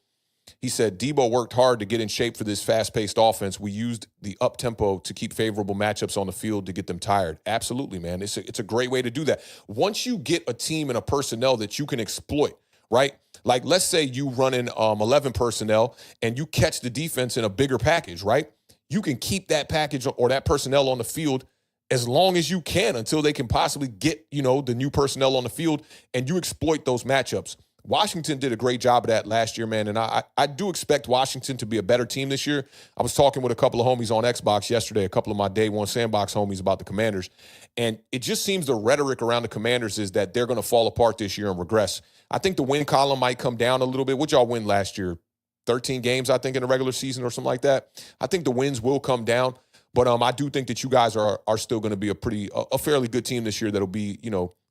He said, Debo worked hard to get in shape for this fast-paced offense. We used the up-tempo to keep favorable matchups on the field to get them tired. Absolutely, man. It's a great way to do that. Once you get a team and a personnel that you can exploit, right? Like, let's say you run in 11 personnel and you catch the defense in a bigger package, right? You can keep that package or that personnel on the field as long as you can until they can possibly get, the new personnel on the field, and you exploit those matchups. Washington did a great job of that last year, man, and I do expect Washington to be a better team this year. I was talking with a couple of homies on Xbox yesterday, a couple of my Day One Sandbox homies about the Commanders, and it just seems the rhetoric around the Commanders is that they're going to fall apart this year and regress. I think the win column might come down a little bit. What y'all win last year? 13 games, I think, in the regular season or something like that. I think the wins will come down, but I do think that you guys are still going to be a fairly good team this year that'll be,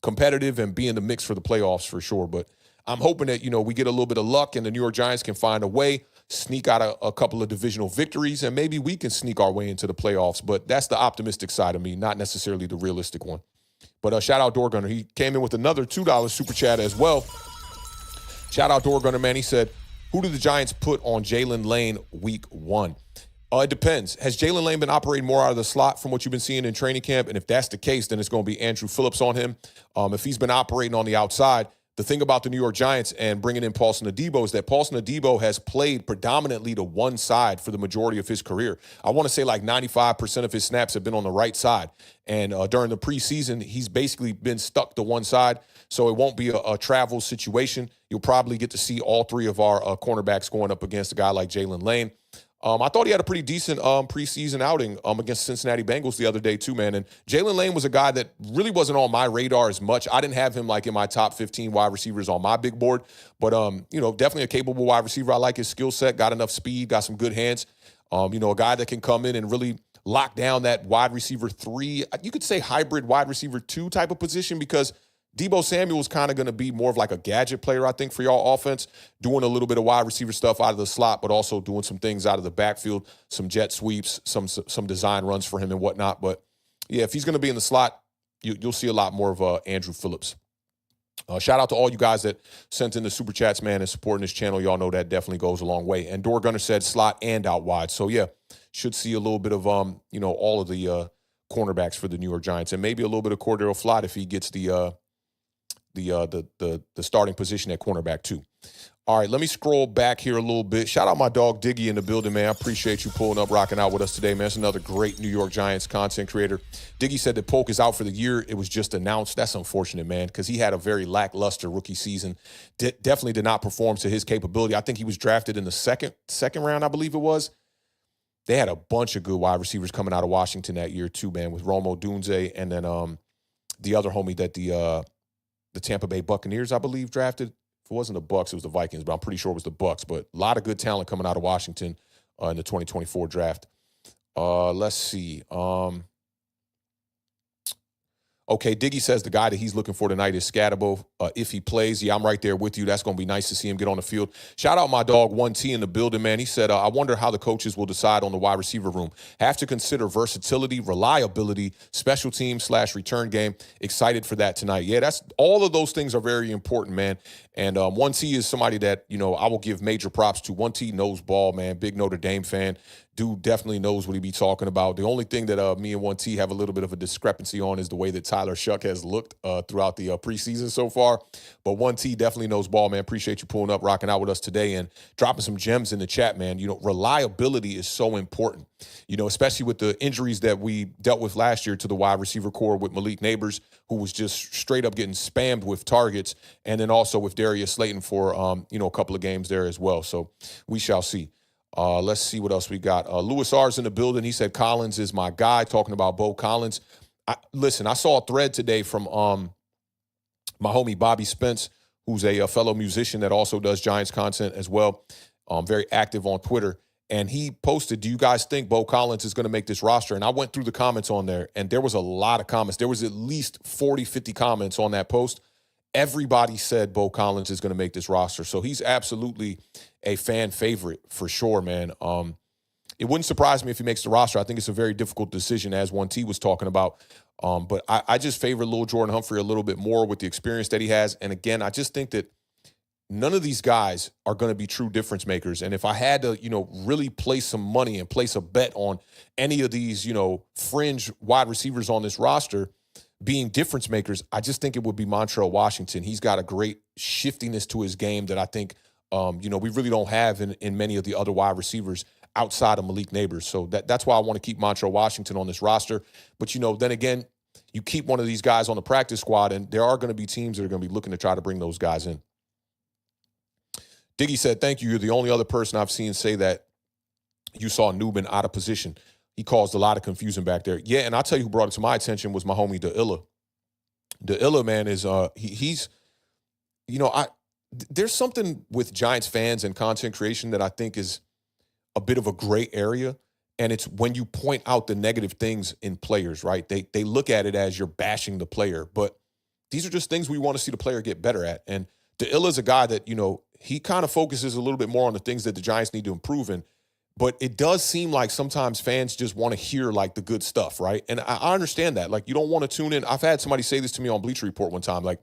competitive and be in the mix for the playoffs for sure. But I'm hoping that, we get a little bit of luck and the New York Giants can find a way, sneak out a couple of divisional victories, and maybe we can sneak our way into the playoffs. But that's the optimistic side of me, not necessarily the realistic one. But shout out Door Gunner. He came in with another $2 super chat as well. Shout out Door Gunner, man. He said, who do the Giants put on Jalen Lane week 1? It depends. Has Jalen Lane been operating more out of the slot from what you've been seeing in training camp? And if that's the case, then it's going to be Andrew Phillips on him. If he's been operating on the outside, the thing about the New York Giants and bringing in Paulson Adebo is that Paulson Adebo has played predominantly to one side for the majority of his career. I want to say like 95% of his snaps have been on the right side. And during the preseason, he's basically been stuck to one side. So it won't be a travel situation. You'll probably get to see all three of our cornerbacks going up against a guy like Jalen Lane. I thought he had a pretty decent preseason outing against Cincinnati Bengals the other day too, man. And Jalen Lane was a guy that really wasn't on my radar as much. I didn't have him like in my top 15 wide receivers on my big board, but definitely a capable wide receiver. I like his skill set, got enough speed, got some good hands. A guy that can come in and really lock down that wide receiver 3. You could say hybrid wide receiver 2 type of position, because Deebo Samuel is kind of going to be more of like a gadget player, I think, for y'all offense, doing a little bit of wide receiver stuff out of the slot, but also doing some things out of the backfield, some jet sweeps, some design runs for him and whatnot. But, yeah, if he's going to be in the slot, you'll see a lot more of Andrew Phillips. Shout out to all you guys that sent in the Super Chats, man, and supporting this channel. Y'all know that definitely goes a long way. And Door Gunner said slot and out wide. So, yeah, should see a little bit of, all of the cornerbacks for the New York Giants, and maybe a little bit of Cordero Flott if he gets the starting position at cornerback too. All right, let me scroll back here a little bit. Shout out my dog Diggy in the building, man. I appreciate you pulling up, rocking out with us today, man. That's another great New York Giants content creator. Diggy said that Polk is out for the year. It was just announced. That's unfortunate, man, because he had a very lackluster rookie season. Definitely did not perform to his capability. I think he was drafted in the second round, I believe it was. They had a bunch of good wide receivers coming out of Washington that year too, man, with Romo Dunze and then the other homie that the Tampa Bay Buccaneers, I believe, drafted. If it wasn't the Bucs, it was the Vikings, but I'm pretty sure it was the Bucs. But a lot of good talent coming out of Washington in the 2024 draft. Let's see. Okay, Diggy says the guy that he's looking for tonight is Scatabo. If he plays, yeah, I'm right there with you. That's going to be nice to see him get on the field. Shout out my dog 1T in the building, man. He said, I wonder how the coaches will decide on the wide receiver room. Have to consider versatility, reliability, special team / return game. Excited for that tonight. Yeah, that's all of those things are very important, man. And 1T is somebody that, I will give major props to. 1T knows ball, man. Big Notre Dame fan. Dude definitely knows what he be talking about. The only thing that me and 1T have a little bit of a discrepancy on is the way that Tyler Shuck has looked throughout the preseason so far. But 1T definitely knows ball, man. Appreciate you pulling up, rocking out with us today, and dropping some gems in the chat, man. Reliability is so important, especially with the injuries that we dealt with last year to the wide receiver core with Malik Neighbors, who was just straight up getting spammed with targets, and then also with Darius Slayton for, a couple of games there as well. So we shall see. Let's see what else we got. Louis R's in the building. He said Collins is my guy, talking about Bo Collins. Listen, I saw a thread today from my homie Bobby Spence, who's a fellow musician that also does Giants content as well, very active on Twitter. And he posted, do you guys think Bo Collins is going to make this roster? And I went through the comments on there, and there was a lot of comments. There was at least 40, 50 comments on that post. Everybody said Bo Collins is going to make this roster. So he's absolutely a fan favorite for sure, man. It wouldn't surprise me if he makes the roster. I think it's a very difficult decision, as 1T was talking about. But I just favor Lil Jordan Humphrey a little bit more with the experience that he has. And again, I just think that none of these guys are going to be true difference makers. And if I had to, really place some money and place a bet on any of these, fringe wide receivers on this roster being difference makers, I just think it would be Montrell Washington. He's got a great shiftiness to his game that I think, we really don't have in many of the other wide receivers outside of Malik Neighbors. So that's why I want to keep Montrell Washington on this roster. But, then again, you keep one of these guys on the practice squad, and there are going to be teams that are going to be looking to try to bring those guys in. Diggy said, thank you. You're the only other person I've seen say that you saw Newman out of position. He caused a lot of confusion back there. Yeah, and I'll tell you who brought it to my attention was my homie Da'Illa. Da'Illa, man, is he's there's something with Giants fans and content creation that I think is a bit of a gray area, and it's when you point out the negative things in players, right? They look at it as you're bashing the player, but these are just things we want to see the player get better at. And Da'Illa is a guy that, he kind of focuses a little bit more on the things that the Giants need to improve in. But it does seem like sometimes fans just want to hear, like, the good stuff, right? And I understand that. Like, you don't want to tune in. I've had somebody say this to me on Bleacher Report one time, like,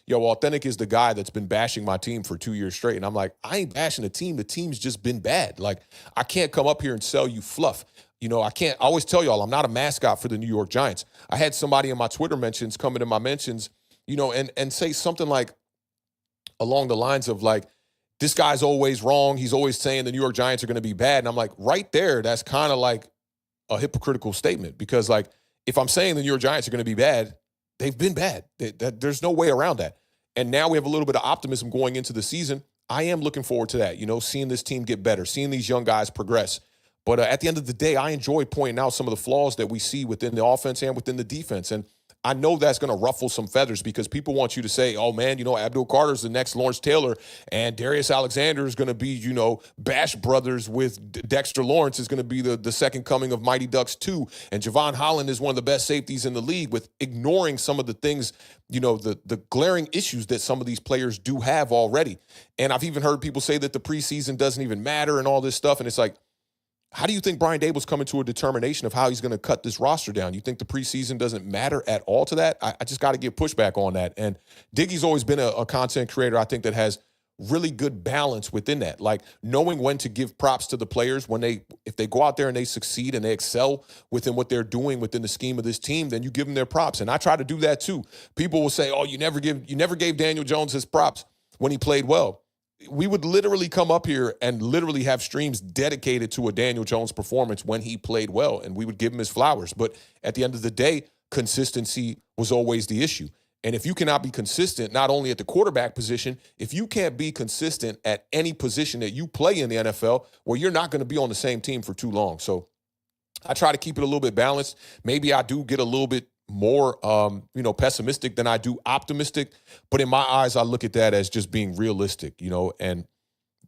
Authentic is the guy that's been bashing my team for 2 years straight. And I'm like, I ain't bashing the team. The team's just been bad. Like, I can't come up here and sell you fluff. I always tell y'all I'm not a mascot for the New York Giants. I had somebody in my Twitter mentions come into my mentions, and say something like, along the lines of like, this guy's always wrong. He's always saying the New York Giants are going to be bad. And I'm like, right there, that's kind of like a hypocritical statement, because like, if I'm saying the New York Giants are going to be bad, they've been bad. There's no way around that. And now we have a little bit of optimism going into the season. I am looking forward to that, seeing this team get better, seeing these young guys progress. But at the end of the day, I enjoy pointing out some of the flaws that we see within the offense and within the defense. And I know that's going to ruffle some feathers, because people want you to say, oh, man, Abdul Carter's the next Lawrence Taylor, and Darius Alexander is going to be, Bash Brothers with Dexter Lawrence is going to be the second coming of Mighty Ducks 2. And Javon Holland is one of the best safeties in the league, with ignoring some of the things, the glaring issues that some of these players do have already. And I've even heard people say that the preseason doesn't even matter and all this stuff. And it's like, how do you think Brian Dable's coming to a determination of how he's going to cut this roster down? You think the preseason doesn't matter at all to that? I just got to give pushback on that. And Diggy's always been a content creator, I think, that has really good balance within that, like knowing when to give props to the players if they go out there and they succeed and they excel within what they're doing within the scheme of this team, then you give them their props. And I try to do that too. People will say, oh, you never gave Daniel Jones his props when he played well. We would literally come up here and literally have streams dedicated to a Daniel Jones performance when he played well, and we would give him his flowers. But at the end of the day, consistency was always the issue. And if you cannot be consistent, not only at the quarterback position, if you can't be consistent at any position that you play in the NFL, well, you're not going to be on the same team for too long. So I try to keep it a little bit balanced. Maybe I do get a little bit more, pessimistic than I do optimistic. But in my eyes, I look at that as just being realistic, and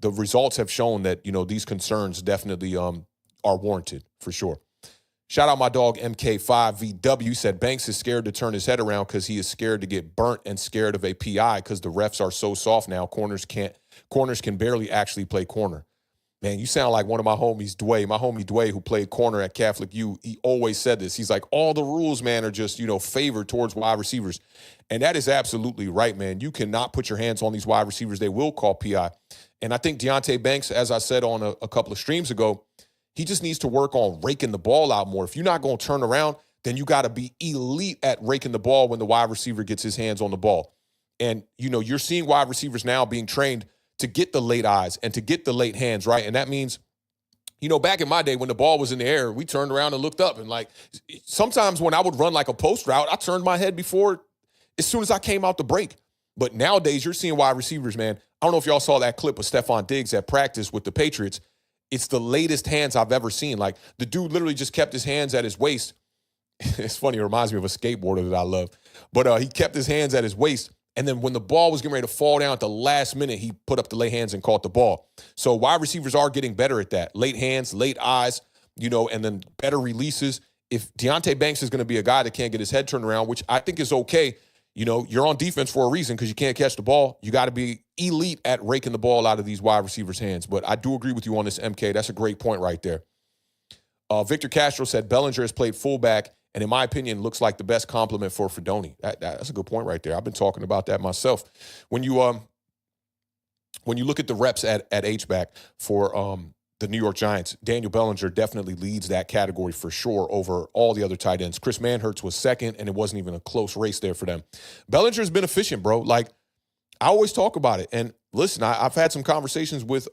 the results have shown that, these concerns definitely are warranted for sure. Shout out my dog MK5VW, said Banks is scared to turn his head around because he is scared to get burnt and scared of a PI because the refs are so soft now. Corners can barely actually play corner. Man, you sound like one of my homies, Dway. My homie Dway, who played corner at Catholic U, he always said this. He's like, all the rules, man, are just, favored towards wide receivers. And that is absolutely right, man. You cannot put your hands on these wide receivers. They will call PI. And I think Deontay Banks, as I said on a couple of streams ago, he just needs to work on raking the ball out more. If you're not going to turn around, then you got to be elite at raking the ball when the wide receiver gets his hands on the ball. And, you're seeing wide receivers now being trained to get the late eyes and to get the late hands, right? And that means, back in my day when the ball was in the air, we turned around and looked up. And like sometimes when I would run like a post route, I turned my head as soon as I came out the break. But nowadays you're seeing wide receivers, man. I don't know if y'all saw that clip of Stephon Diggs at practice with the Patriots. It's the latest hands I've ever seen. Like the dude literally just kept his hands at his waist. It's funny. It reminds me of a skateboarder that I love. But he kept his hands at his waist. And then when the ball was getting ready to fall down at the last minute, he put up the late hands and caught the ball. So wide receivers are getting better at that. Late hands, late eyes, and then better releases. If Deontay Banks is going to be a guy that can't get his head turned around, which I think is okay, you're on defense for a reason because you can't catch the ball. You got to be elite at raking the ball out of these wide receivers' hands. But I do agree with you on this, MK. That's a great point right there. Victor Castro said Bellinger has played fullback, and in my opinion, looks like the best compliment for Fedoni. That's a good point right there. I've been talking about that myself. When you look at the reps at H-back for the New York Giants, Daniel Bellinger definitely leads that category for sure over all the other tight ends. Chris Manhertz was second, and it wasn't even a close race there for them. Bellinger's been efficient, bro. Like, I always talk about it. And listen, I've had some conversations with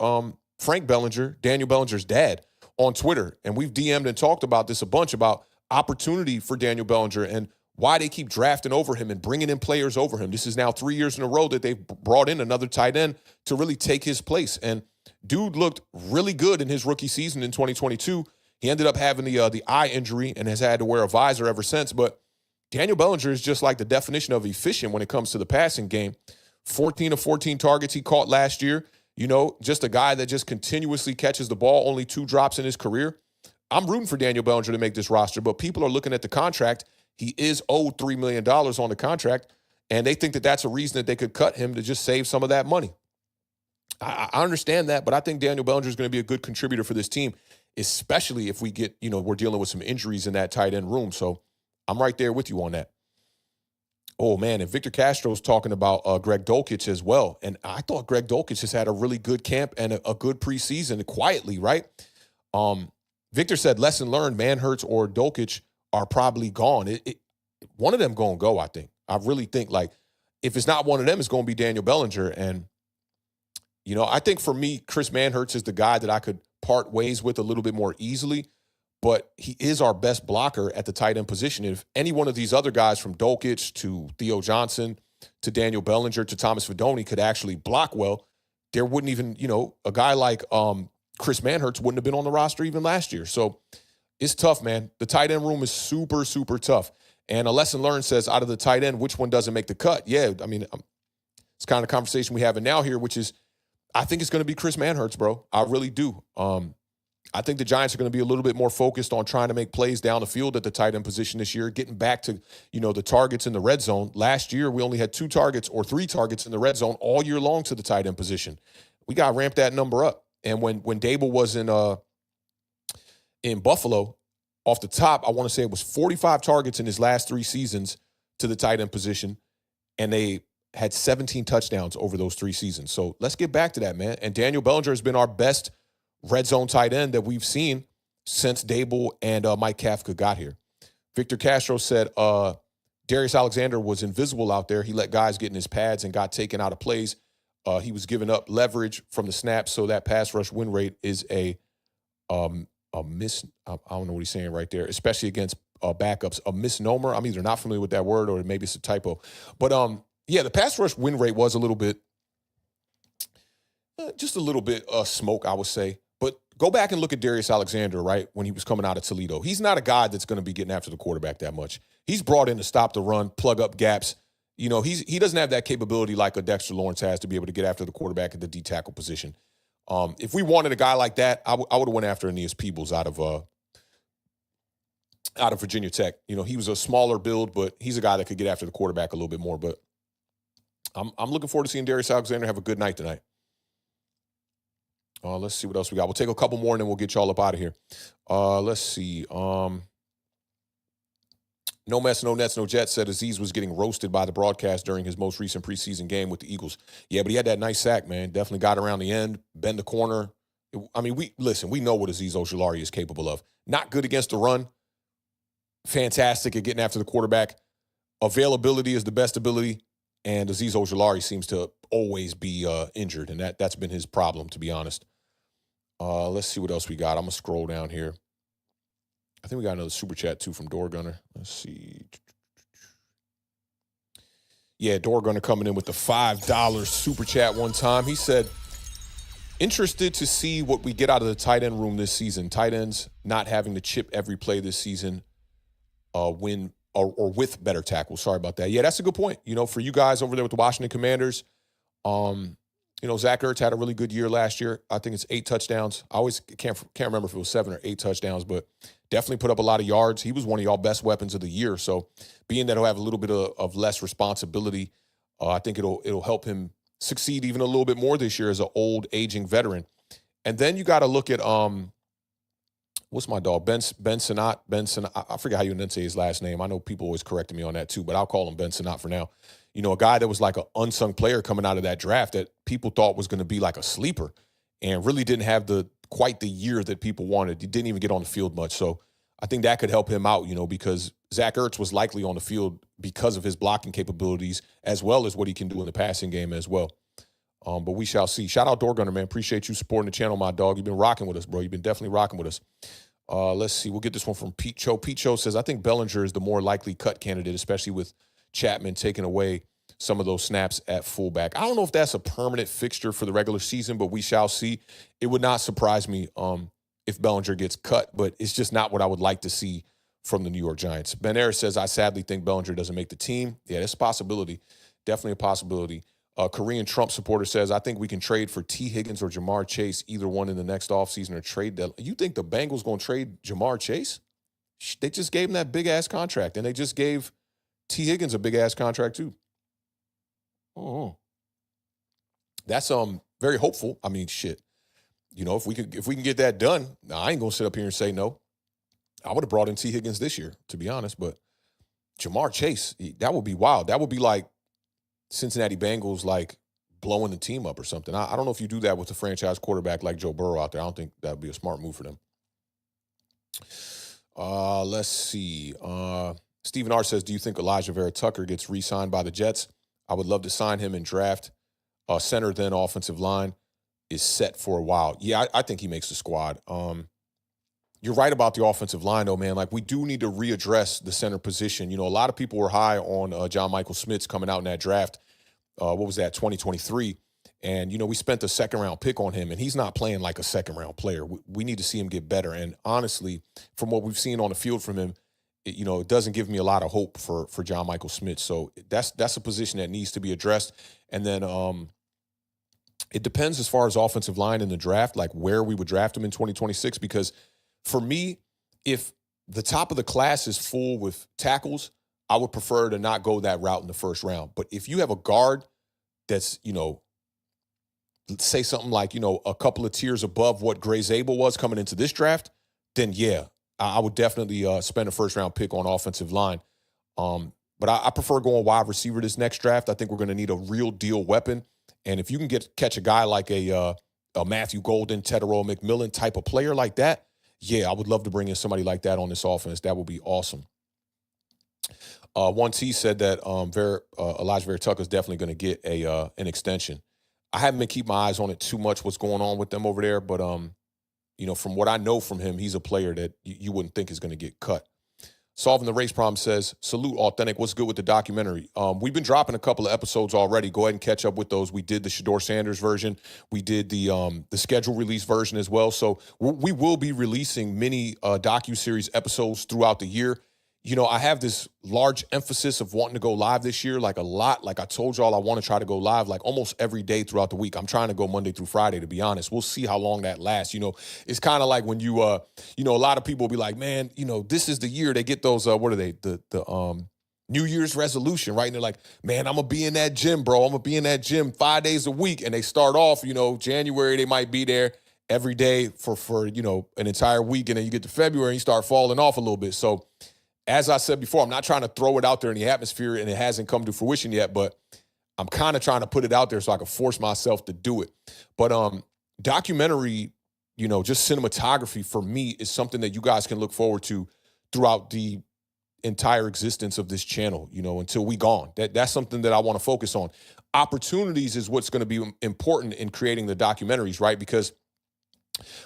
Frank Bellinger, Daniel Bellinger's dad, on Twitter, and we've DM'd and talked about this a bunch about opportunity for Daniel Bellinger and why they keep drafting over him and bringing in players over him. This is now 3 years in a row that they've brought in another tight end to really take his place. And dude looked really good in his rookie season in 2022. He ended up having the eye injury and has had to wear a visor ever since. But Daniel Bellinger is just like the definition of efficient when it comes to the passing game. 14 of 14 targets he caught last year. Just a guy that just continuously catches the ball, only 2 drops in his career. I'm rooting for Daniel Bellinger to make this roster, but people are looking at the contract. He is owed $3 million on the contract, and they think that that's a reason that they could cut him to just save some of that money. I understand that, but I think Daniel Bellinger is going to be a good contributor for this team, especially if we get, we're dealing with some injuries in that tight end room. So I'm right there with you on that. Oh, man, and Victor Castro's talking about Greg Dulcich as well. And I thought Greg Dulcich has had a really good camp and a good preseason quietly, right? Victor said, lesson learned, Manhertz or Dulcich are probably gone. One of them going to go, I think. I really think, like, if it's not one of them, it's going to be Daniel Bellinger. And I think for me, Chris Manhertz is the guy that I could part ways with a little bit more easily, but he is our best blocker at the tight end position. If any one of these other guys from Dolkich to Theo Johnson to Daniel Bellinger to Thomas Fidone could actually block well, there wouldn't even, a guy like Chris Manhertz wouldn't have been on the roster even last year. So it's tough, man. The tight end room is super, super tough. And a lesson learned says out of the tight end, which one doesn't make the cut? Yeah, I mean, it's kind of the conversation we have now here, which is I think it's going to be Chris Manhertz, bro. I really do. I think the Giants are going to be a little bit more focused on trying to make plays down the field at the tight end position this year, getting back to, the targets in the red zone. Last year, we only had 2 targets or 3 targets in the red zone all year long to the tight end position. We got to ramp that number up. And when Dable was in Buffalo, off the top, I want to say it was 45 targets in his last 3 seasons to the tight end position, and they had 17 touchdowns over those 3 seasons. So let's get back to that, man. And Daniel Bellinger has been our best red zone tight end that we've seen since Dable and Mike Kafka got here. Victor Castro said Darius Alexander was invisible out there. He let guys get in his pads and got taken out of plays. He was giving up leverage from the snap, so that pass rush win rate is a miss. I don't know what he's saying right there, especially against backups. A misnomer. I'm either not familiar with that word or maybe it's a typo. But yeah, the pass rush win rate was a little bit, just a little bit smoke, I would say. But go back and look at Darius Alexander, right, when he was coming out of Toledo. He's not a guy that's going to be getting after the quarterback that much. He's brought in to stop the run, plug up gaps. He doesn't have that capability like a Dexter Lawrence has to be able to get after the quarterback at the D tackle position. If we wanted a guy like that, I would have went after Aeneas Peebles out of Virginia Tech. He was a smaller build, but he's a guy that could get after the quarterback a little bit more. But I'm looking forward to seeing Darius Alexander have a good night tonight. Let's see what else we got. We'll take a couple more and then we'll get y'all up out of here. Let's see. No Mess, No Nets, No Jets said Azeez was getting roasted by the broadcast during his most recent preseason game with the Eagles. Yeah, but he had that nice sack, man. Definitely got around the end, bend the corner. We know what Azeez Ojulari is capable of. Not good against the run. Fantastic at getting after the quarterback. Availability is the best ability. And Azeez Ojulari seems to always be injured, and that's been his problem, to be honest. Let's see what else we got. I'm going to scroll down here. I think we got another super chat, too, from Door Gunner. Let's see. Yeah, Door Gunner coming in with the $5 super chat one time. He said, interested to see what we get out of the tight end room this season. Tight ends not having to chip every play this season or with better tackles. Sorry about that. Yeah, that's a good point. For you guys over there with the Washington Commanders, Zach Ertz had a really good year last year. I think it's 8 touchdowns. I always can't remember if it was 7 or 8 touchdowns, but definitely put up a lot of yards. He was one of y'all best weapons of the year. So being that he'll have a little bit of less responsibility, I think it'll help him succeed even a little bit more this year as an old, aging veteran. And then you got to look at what's my dog? Ben Sinnott. I forget how you enunciate his last name. I know people always correcting me on that too, but I'll call him Ben Sinnott for now. A guy that was like an unsung player coming out of that draft that people thought was going to be like a sleeper and really didn't have quite the year that people wanted. He didn't even get on the field much. So I think that could help him out, because Zach Ertz was likely on the field because of his blocking capabilities as well as what he can do in the passing game as well. But we shall see. Shout out Door Gunner, man. Appreciate you supporting the channel, my dog. You've been rocking with us, bro. You've been definitely rocking with us. Let's see. We'll get this one from Pete Cho. Pete Cho says, I think Bellinger is the more likely cut candidate, especially with Chapman taking away some of those snaps at fullback. I don't know if that's a permanent fixture for the regular season, but we shall see. It would not surprise me if Bellinger gets cut, but it's just not what I would like to see from the New York Giants. Ben Ayers says, I sadly think Bellinger doesn't make the team. Yeah, that's a possibility. Definitely a possibility. Korean Trump supporter says, I think we can trade for T. Higgins or Jamar Chase, either one in the next offseason or trade that. You think the Bengals going to trade Jamar Chase? They just gave him that big-ass contract, and they just gave T. Higgins a big-ass contract too. Oh, that's very hopeful. I mean, shit. If we can get that done, I ain't gonna sit up here and say no. I would have brought in T. Higgins this year, to be honest. But Jamar Chase, that would be wild. That would be like Cincinnati Bengals like blowing the team up or something. I don't know if you do that with a franchise quarterback like Joe Burrow out there. I don't think that would be a smart move for them. Let's see. Stephen R. says, do you think Elijah Vera Tucker gets re-signed by the Jets? I would love to sign him and draft center, then offensive line. is set for a while. Yeah, I think he makes the squad. You're right about the offensive line, though, man. Like, we do need to readdress the center position. A lot of people were high on John Michael Schmitz coming out in that draft. What was that, 2023? And, we spent a second-round pick on him, and he's not playing like a second-round player. We need to see him get better. And honestly, from what we've seen on the field from him, it doesn't give me a lot of hope for John Michael Schmitz. So that's a position that needs to be addressed. And then it depends as far as offensive line in the draft, like where we would draft him in 2026, because for me, if the top of the class is full with tackles, I would prefer to not go that route in the first round. But if you have a guard that's, let's say something like, a couple of tiers above what Gray Zabel was coming into this draft, then yeah, I would definitely spend a first-round pick on offensive line. But I prefer going wide receiver this next draft. I think we're going to need a real deal weapon. And if you can catch a guy like a Matthew Golden, Tedero McMillan type of player like that, yeah, I would love to bring in somebody like that on this offense. That would be awesome. 1T said that Elijah Vera Tucker is definitely going to get an extension. I haven't been keeping my eyes on it too much, what's going on with them over there. But, from what I know from him, he's a player that you wouldn't think is going to get cut. Solving the Race Problem says, salute, Authentic. What's good with the documentary? We've been dropping a couple of episodes already. Go ahead and catch up with those. We did the Shador Sanders version. We did the schedule release version as well. So we will be releasing mini docuseries episodes throughout the year. I have this large emphasis of wanting to go live this year, like a lot. Like I told y'all, I want to try to go live like almost every day throughout the week. I'm trying to go Monday through Friday, to be honest. We'll see how long that lasts. It's kind of like when you, a lot of people will be like, man, this is the year they get those, what are they? The New Year's resolution, right? And they're like, man, I'm going to be in that gym, bro. I'm going to be in that gym 5 days a week. And they start off, January, they might be there every day for an entire week. And then you get to February and you start falling off a little bit. So, as I said before, I'm not trying to throw it out there in the atmosphere and it hasn't come to fruition yet, but I'm kind of trying to put it out there so I can force myself to do it. But documentary, just cinematography for me is something that you guys can look forward to throughout the entire existence of this channel, until we gone. That's something that I want to focus on. Opportunities is what's going to be important in creating the documentaries, right? Because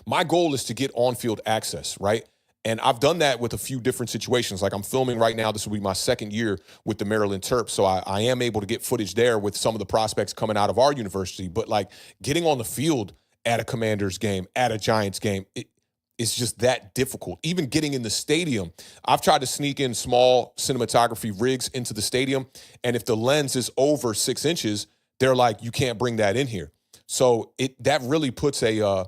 my goal is to get on-field access, right? And I've done that with a few different situations. Like I'm filming right now. This will be my second year with the Maryland Terps. So I am able to get footage there with some of the prospects coming out of our university. But like getting on the field at a Commanders game, at a Giants game, it's just that difficult. Even getting in the stadium, I've tried to sneak in small cinematography rigs into the stadium. And if the lens is over 6 inches, they're like, you can't bring that in here. So that really puts a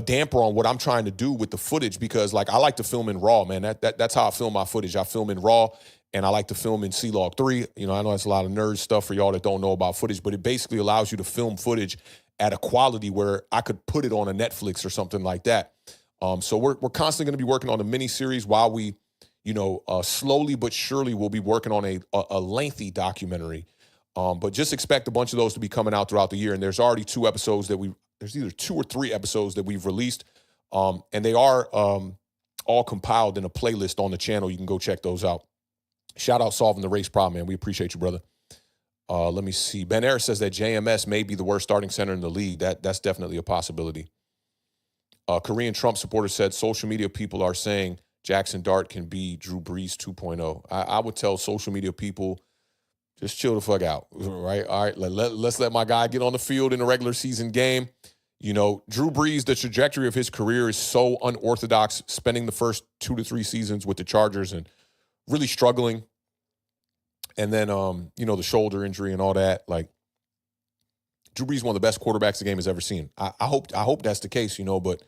damper on what I'm trying to do with the footage, because like I like to film in RAW, man. That's how I film my footage. I film in RAW, and I like to film in C-Log 3. I know that's a lot of nerd stuff for y'all that don't know about footage, but it basically allows you to film footage at a quality where I could put it on a Netflix or something like that. So we're constantly going to be working on a mini series while we, slowly but surely we'll be working on a lengthy documentary. But just expect a bunch of those to be coming out throughout the year. And there's already 2 episodes there's either 2 or 3 episodes that we've released. And they are all compiled in a playlist on the channel. You can go check those out. Shout out Solving the Race Problem, man. We appreciate you, brother. Let me see. Ben Ayers says that JMS may be the worst starting center in the league. That's definitely a possibility. Korean Trump supporter said social media people are saying Jackson Dart can be Drew Brees 2.0. I would tell social media people, just chill the fuck out, right? All right, let's let my guy get on the field in a regular season game. Drew Brees, the trajectory of his career is so unorthodox, spending the first 2 to 3 seasons with the Chargers and really struggling. And then, the shoulder injury and all that. Like, Drew Brees is one of the best quarterbacks the game has ever seen. I hope that's the case, but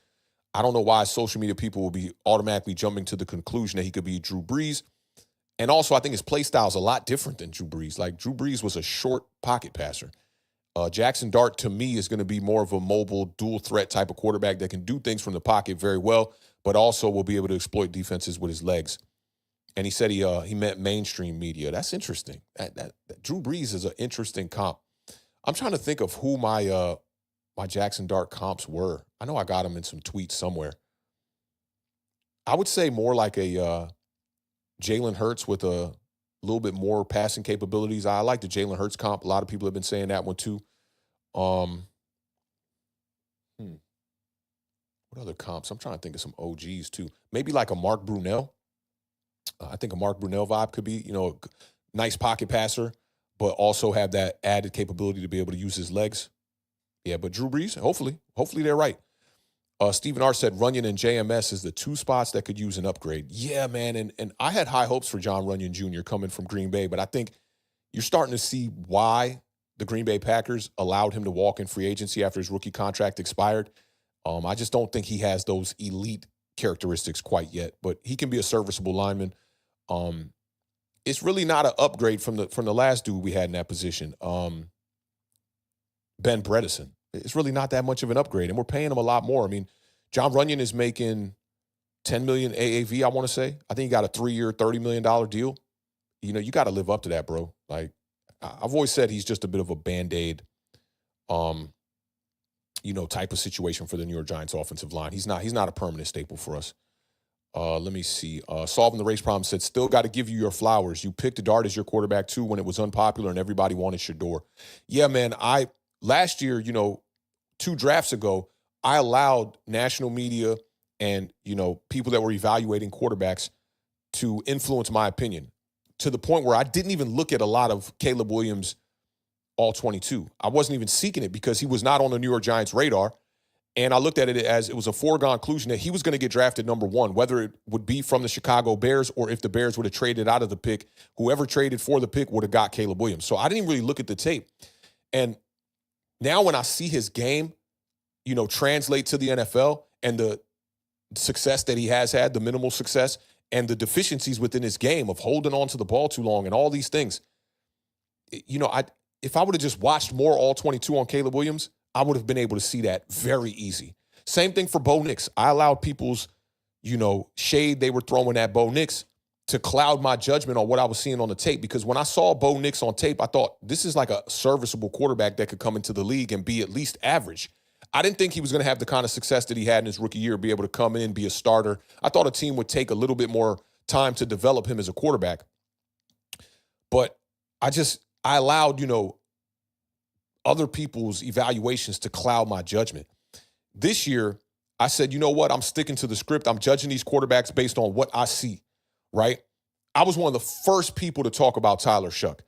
I don't know why social media people will be automatically jumping to the conclusion that he could be Drew Brees. And also, I think his play style is a lot different than Drew Brees. Like, Drew Brees was a short pocket passer. Jackson Dart, to me, is going to be more of a mobile, dual threat type of quarterback that can do things from the pocket very well, but also will be able to exploit defenses with his legs. And he said he meant mainstream media. That's interesting. That Drew Brees is an interesting comp. I'm trying to think of who my Jackson Dart comps were. I know I got him in some tweets somewhere. I would say more like a Jalen Hurts with a little bit more passing capabilities. I like the Jalen Hurts comp. A lot of people have been saying that one too. What other comps? I'm trying to think of some OGs too. Maybe like a Mark Brunell. I think a Mark Brunell vibe could be, a nice pocket passer, but also have that added capability to be able to use his legs. Yeah, but Drew Brees, hopefully they're right. Stephen R. said Runyon and JMS is the two spots that could use an upgrade. Yeah, man, and I had high hopes for John Runyon Jr. coming from Green Bay, but I think you're starting to see why the Green Bay Packers allowed him to walk in free agency after his rookie contract expired. I just don't think he has those elite characteristics quite yet, but he can be a serviceable lineman. It's really not an upgrade from the last dude we had in that position, Ben Bredesen. It's really not that much of an upgrade, and we're paying him a lot more. I mean, John Runyon is making $10 million AAV, I want to say. I think he got a 3-year, $30 million deal. You got to live up to that, bro. Like, I've always said he's just a bit of a Band-Aid, type of situation for the New York Giants offensive line. He's not a permanent staple for us. Let me see. Solving the Race Problem said, still got to give you your flowers. You picked Dart as your quarterback, too, when it was unpopular and everybody wanted Shador. Yeah, man, last year, 2 drafts ago, I allowed national media and, people that were evaluating quarterbacks to influence my opinion to the point where I didn't even look at a lot of Caleb Williams' all-22. I wasn't even seeking it because he was not on the New York Giants' radar. And I looked at it as it was a foregone conclusion that he was going to get drafted number 1, whether it would be from the Chicago Bears or if the Bears would have traded out of the pick. Whoever traded for the pick would have got Caleb Williams. So I didn't even really look at the tape. And now when I see his game, translate to the NFL and the success that he has had, the minimal success, and the deficiencies within his game of holding on to the ball too long and all these things, if I would have just watched more all-22 on Caleb Williams, I would have been able to see that very easy. Same thing for Bo Nix. I allowed people's, shade they were throwing at Bo Nix to cloud my judgment on what I was seeing on the tape. Because when I saw Bo Nix on tape, I thought this is like a serviceable quarterback that could come into the league and be at least average. I didn't think he was going to have the kind of success that he had in his rookie year, be able to come in, be a starter. I thought a team would take a little bit more time to develop him as a quarterback. But I allowed, other people's evaluations to cloud my judgment. This year, I said, you know what? I'm sticking to the script. I'm judging these quarterbacks based on what I see, right? I was one of the first people to talk about Tyler Shuck.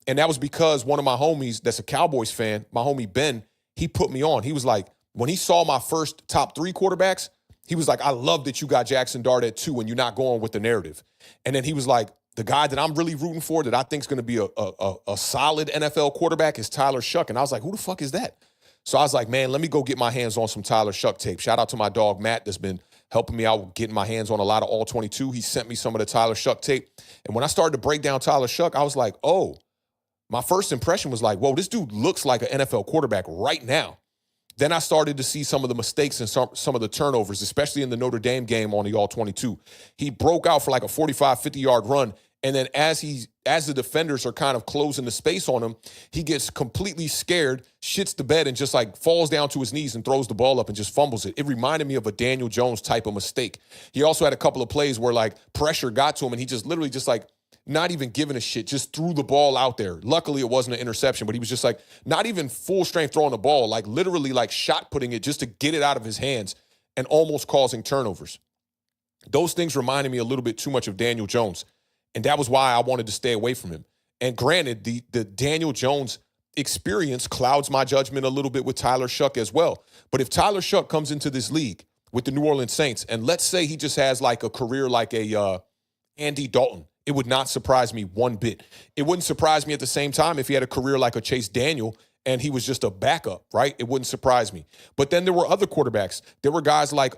And that was because one of my homies that's a Cowboys fan, my homie Ben, he put me on. He was like, when he saw my first top 3 quarterbacks, he was like, I love that you got Jackson Dart at 2 and you're not going with the narrative. And then he was like, the guy that I'm really rooting for that I think is going to be a solid NFL quarterback is Tyler Shuck. And I was like, who the fuck is that? So I was like, man, let me go get my hands on some Tyler Shuck tape. Shout out to my dog, Matt, that's been helping me out with getting my hands on a lot of all-22. He sent me some of the Tyler Shuck tape. And when I started to break down Tyler Shuck, I was like, oh, my first impression was like, whoa, this dude looks like an NFL quarterback right now. Then I started to see some of the mistakes and some of the turnovers, especially in the Notre Dame game on the all-22. He broke out for like a 45, 50-yard run. And then as the defenders are kind of closing the space on him, he gets completely scared, shits the bed, and just like falls down to his knees and throws the ball up and just fumbles it. It reminded me of a Daniel Jones type of mistake. He also had a couple of plays where like pressure got to him and he just literally just like not even giving a shit, just threw the ball out there. Luckily, it wasn't an interception, but he was just like not even full strength throwing the ball, like literally like shot putting it just to get it out of his hands and almost causing turnovers. Those things reminded me a little bit too much of Daniel Jones. And that was why I wanted to stay away from him. And granted, the Daniel Jones experience clouds my judgment a little bit with Tyler Shuck as well. But if Tyler Shuck comes into this league with the New Orleans Saints, and let's say he just has like a career like a Andy Dalton, it would not surprise me one bit. It wouldn't surprise me at the same time if he had a career like a Chase Daniel and he was just a backup, right? It wouldn't surprise me. But then there were other quarterbacks. There were guys like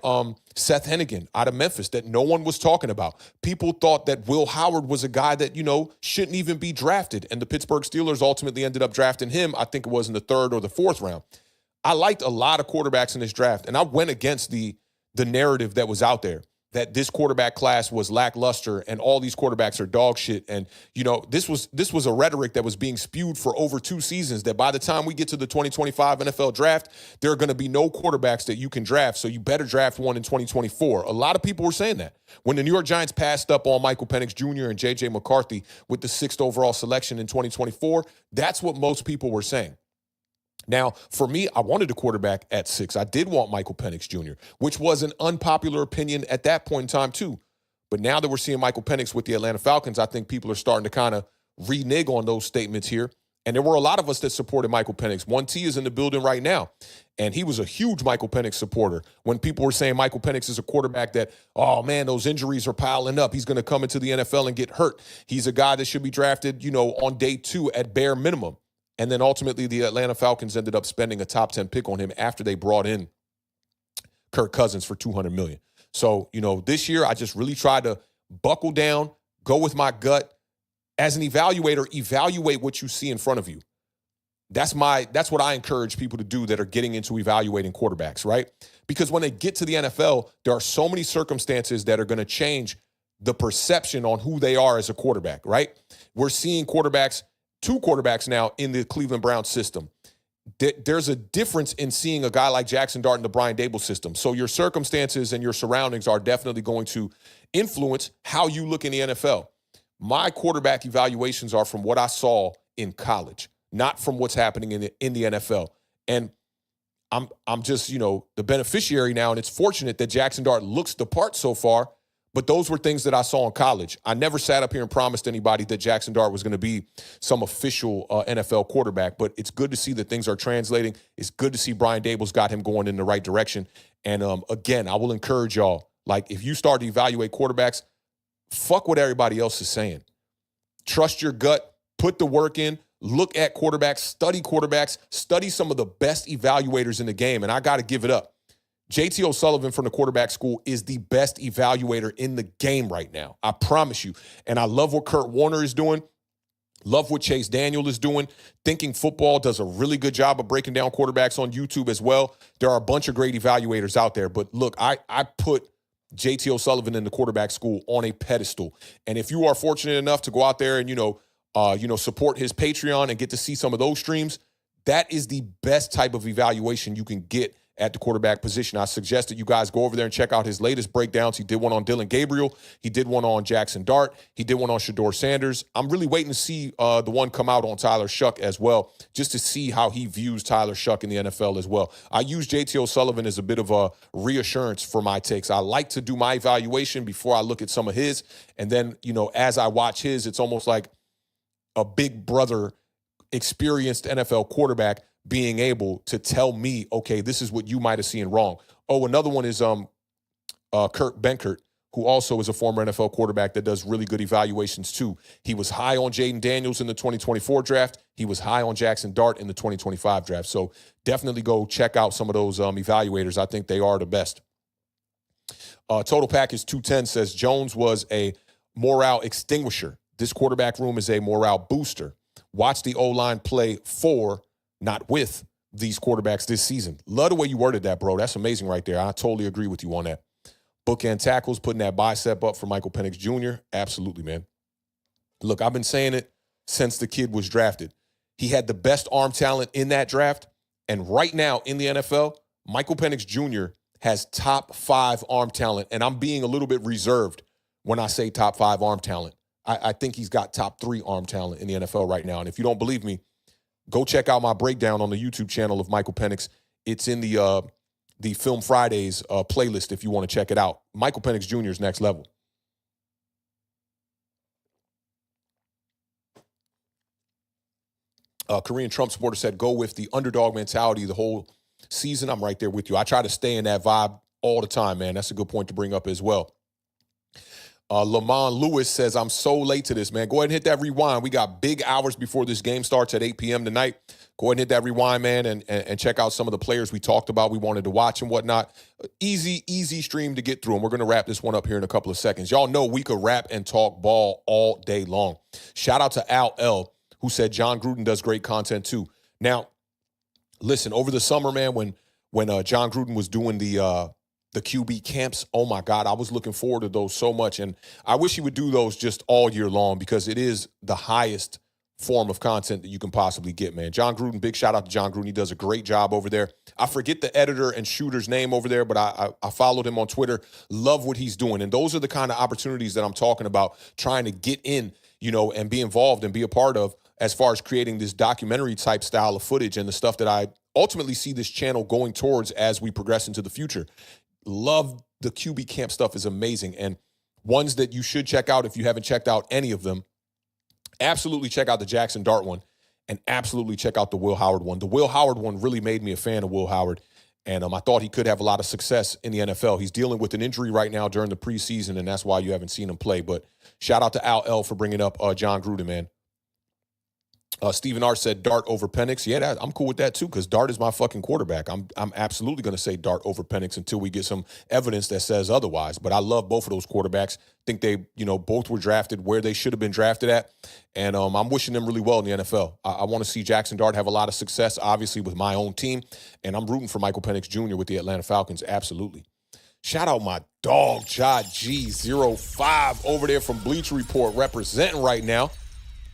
Seth Hennigan out of Memphis that no one was talking about. People thought that Will Howard was a guy that, shouldn't even be drafted. And the Pittsburgh Steelers ultimately ended up drafting him. I think it was in the 3rd or the 4th round. I liked a lot of quarterbacks in this draft, and I went against the narrative that was out there, that this quarterback class was lackluster and all these quarterbacks are dog shit. And, this was a rhetoric that was being spewed for over 2 seasons, that by the time we get to the 2025 NFL draft, there are going to be no quarterbacks that you can draft. So you better draft one in 2024. A lot of people were saying that. When the New York Giants passed up on Michael Penix Jr. and J.J. McCarthy with the 6th overall selection in 2024, that's what most people were saying. Now, for me, I wanted a quarterback at 6. I did want Michael Penix Jr., which was an unpopular opinion at that point in time, too. But now that we're seeing Michael Penix with the Atlanta Falcons, I think people are starting to kind of renege on those statements here. And there were a lot of us that supported Michael Penix. 1T is in the building right now, and he was a huge Michael Penix supporter. When people were saying Michael Penix is a quarterback that, oh, man, those injuries are piling up. He's going to come into the NFL and get hurt. He's a guy that should be drafted, on day 2 at bare minimum. And then ultimately the Atlanta Falcons ended up spending a top 10 pick on him after they brought in Kirk Cousins for $200 million. So, this year I just really tried to buckle down, go with my gut. As an evaluator, evaluate what you see in front of you. That's what I encourage people to do that are getting into evaluating quarterbacks, right? Because when they get to the NFL, there are so many circumstances that are going to change the perception on who they are as a quarterback, right? We're seeing two quarterbacks now in the Cleveland Browns system. There's a difference in seeing a guy like Jackson Dart in the Brian Dable system. So your circumstances and your surroundings are definitely going to influence how you look in the NFL. My quarterback evaluations are from what I saw in college, not from what's happening in the NFL. And I'm just, the beneficiary now, and it's fortunate that Jackson Dart looks the part so far, but those were things that I saw in college. I never sat up here and promised anybody that Jackson Dart was going to be some official NFL quarterback, but it's good to see that things are translating. It's good to see Brian Dable's got him going in the right direction. And again, I will encourage y'all, if you start to evaluate quarterbacks, fuck what everybody else is saying. Trust your gut, put the work in, look at quarterbacks, study some of the best evaluators in the game, and I got to give it up. JT O'Sullivan from the quarterback school is the best evaluator in the game right now. I promise you. And I love what Kurt Warner is doing. Love what Chase Daniel is doing. Thinking Football does a really good job of breaking down quarterbacks on YouTube as well. There are a bunch of great evaluators out there. But look, I put JT O'Sullivan in the quarterback school on a pedestal. And if you are fortunate enough to go out there and, support his Patreon and get to see some of those streams, that is the best type of evaluation you can get at the quarterback position. I suggest that you guys go over there and check out his latest breakdowns. He did one on Dylan Gabriel. He did one on Jackson Dart. He did one on Shedeur Sanders. I'm really waiting to see the one come out on Tyler Shuck as well, just to see how he views Tyler Shuck in the NFL as well. I use JT O'Sullivan as a bit of a reassurance for my takes. I like to do my evaluation before I look at some of his. And then, as I watch his, it's almost like a big brother experienced NFL quarterback being able to tell me, okay, this is what you might have seen wrong. Oh, another one is Kurt Benkert, who also is a former NFL quarterback that does really good evaluations too. He was high on Jaden Daniels in the 2024 draft. He was high on Jackson Dart in the 2025 draft. So definitely go check out some of those evaluators. I think they are the best. Total Package 210 says Jones was a morale extinguisher. This quarterback room is a morale booster. Watch the O-line play for, not with, these quarterbacks this season. Love the way you worded that, bro. That's amazing right there. I totally agree with you on that. Bookend tackles, putting that bicep up for Michael Penix Jr. Absolutely, man. Look, I've been saying it since the kid was drafted. He had the best arm talent in that draft. And right now in the NFL, Michael Penix Jr. has top 5 arm talent. And I'm being a little bit reserved when I say top 5 arm talent. I think he's got top 3 arm talent in the NFL right now. And if you don't believe me, go check out my breakdown on the YouTube channel of Michael Penix. It's in the Film Fridays playlist if you want to check it out. Michael Penix Jr. is next level. Korean Trump supporter said, go with the underdog mentality the whole season. I'm right there with you. I try to stay in that vibe all the time, man. That's a good point to bring up as well. Lamont Lewis says, I'm so late to this, man. Go ahead and hit that rewind. We got big hours before this game starts at 8 p.m. tonight. Go ahead and hit that rewind, man, and check out some of the players we talked about, we wanted to watch and whatnot. Easy stream to get through, and we're going to wrap this one up here in a couple of seconds. Y'all know we could rap and talk ball all day long. Shout out to Al L., who said John Gruden does great content too. Now, listen, over the summer, man, when John Gruden was doing the QB camps, oh my God, I was looking forward to those so much. And I wish he would do those just all year long because it is the highest form of content that you can possibly get, man. John Gruden, big shout out to John Gruden. He does a great job over there. I forget the editor and shooter's name over there, but I followed him on Twitter. Love what he's doing. And those are the kind of opportunities that I'm talking about, trying to get in, and be involved and be a part of as far as creating this documentary type style of footage and the stuff that I ultimately see this channel going towards as we progress into the future. Love the QB camp stuff is amazing. And ones that you should check out if you haven't checked out any of them, absolutely check out the Jackson Dart one and absolutely check out the Will Howard one. The Will Howard one really made me a fan of Will Howard. And I thought he could have a lot of success in the NFL. He's dealing with an injury right now during the preseason, and that's why you haven't seen him play. But shout out to Al L for bringing up John Gruden, man. Stephen R. said Dart over Penix. Yeah, I'm cool with that too, because Dart is my fucking quarterback. I'm absolutely going to say Dart over Penix until we get some evidence that says otherwise. But I love both of those quarterbacks. Think they, both were drafted where they should have been drafted at. And I'm wishing them really well in the NFL. I want to see Jackson Dart have a lot of success, obviously, with my own team. And I'm rooting for Michael Penix Jr. with the Atlanta Falcons, absolutely. Shout out my dog, G05 over there from Bleacher Report representing right now.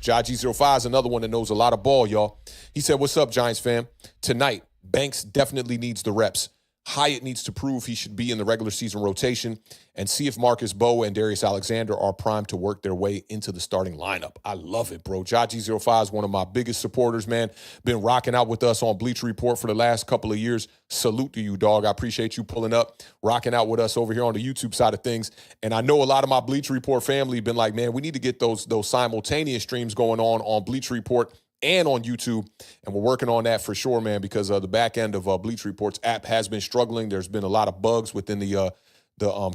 G05 is another one that knows a lot of ball, y'all. He said, what's up, Giants fam? Tonight, Banks definitely needs the reps. Hyatt needs to prove he should be in the regular season rotation and see if Marcus Bowe and Darius Alexander are primed to work their way into the starting lineup. I love it, bro. G05 is one of my biggest supporters, man. Been rocking out with us on Bleacher Report for the last couple of years. Salute to you, dog. I appreciate you pulling up, rocking out with us over here on the YouTube side of things. And I know a lot of my Bleacher Report family been like, man, we need to get those simultaneous streams going on Bleacher Report and on YouTube, and we're working on that for sure, man, because the back end of Bleacher Report's app has been struggling. There's been a lot of bugs within the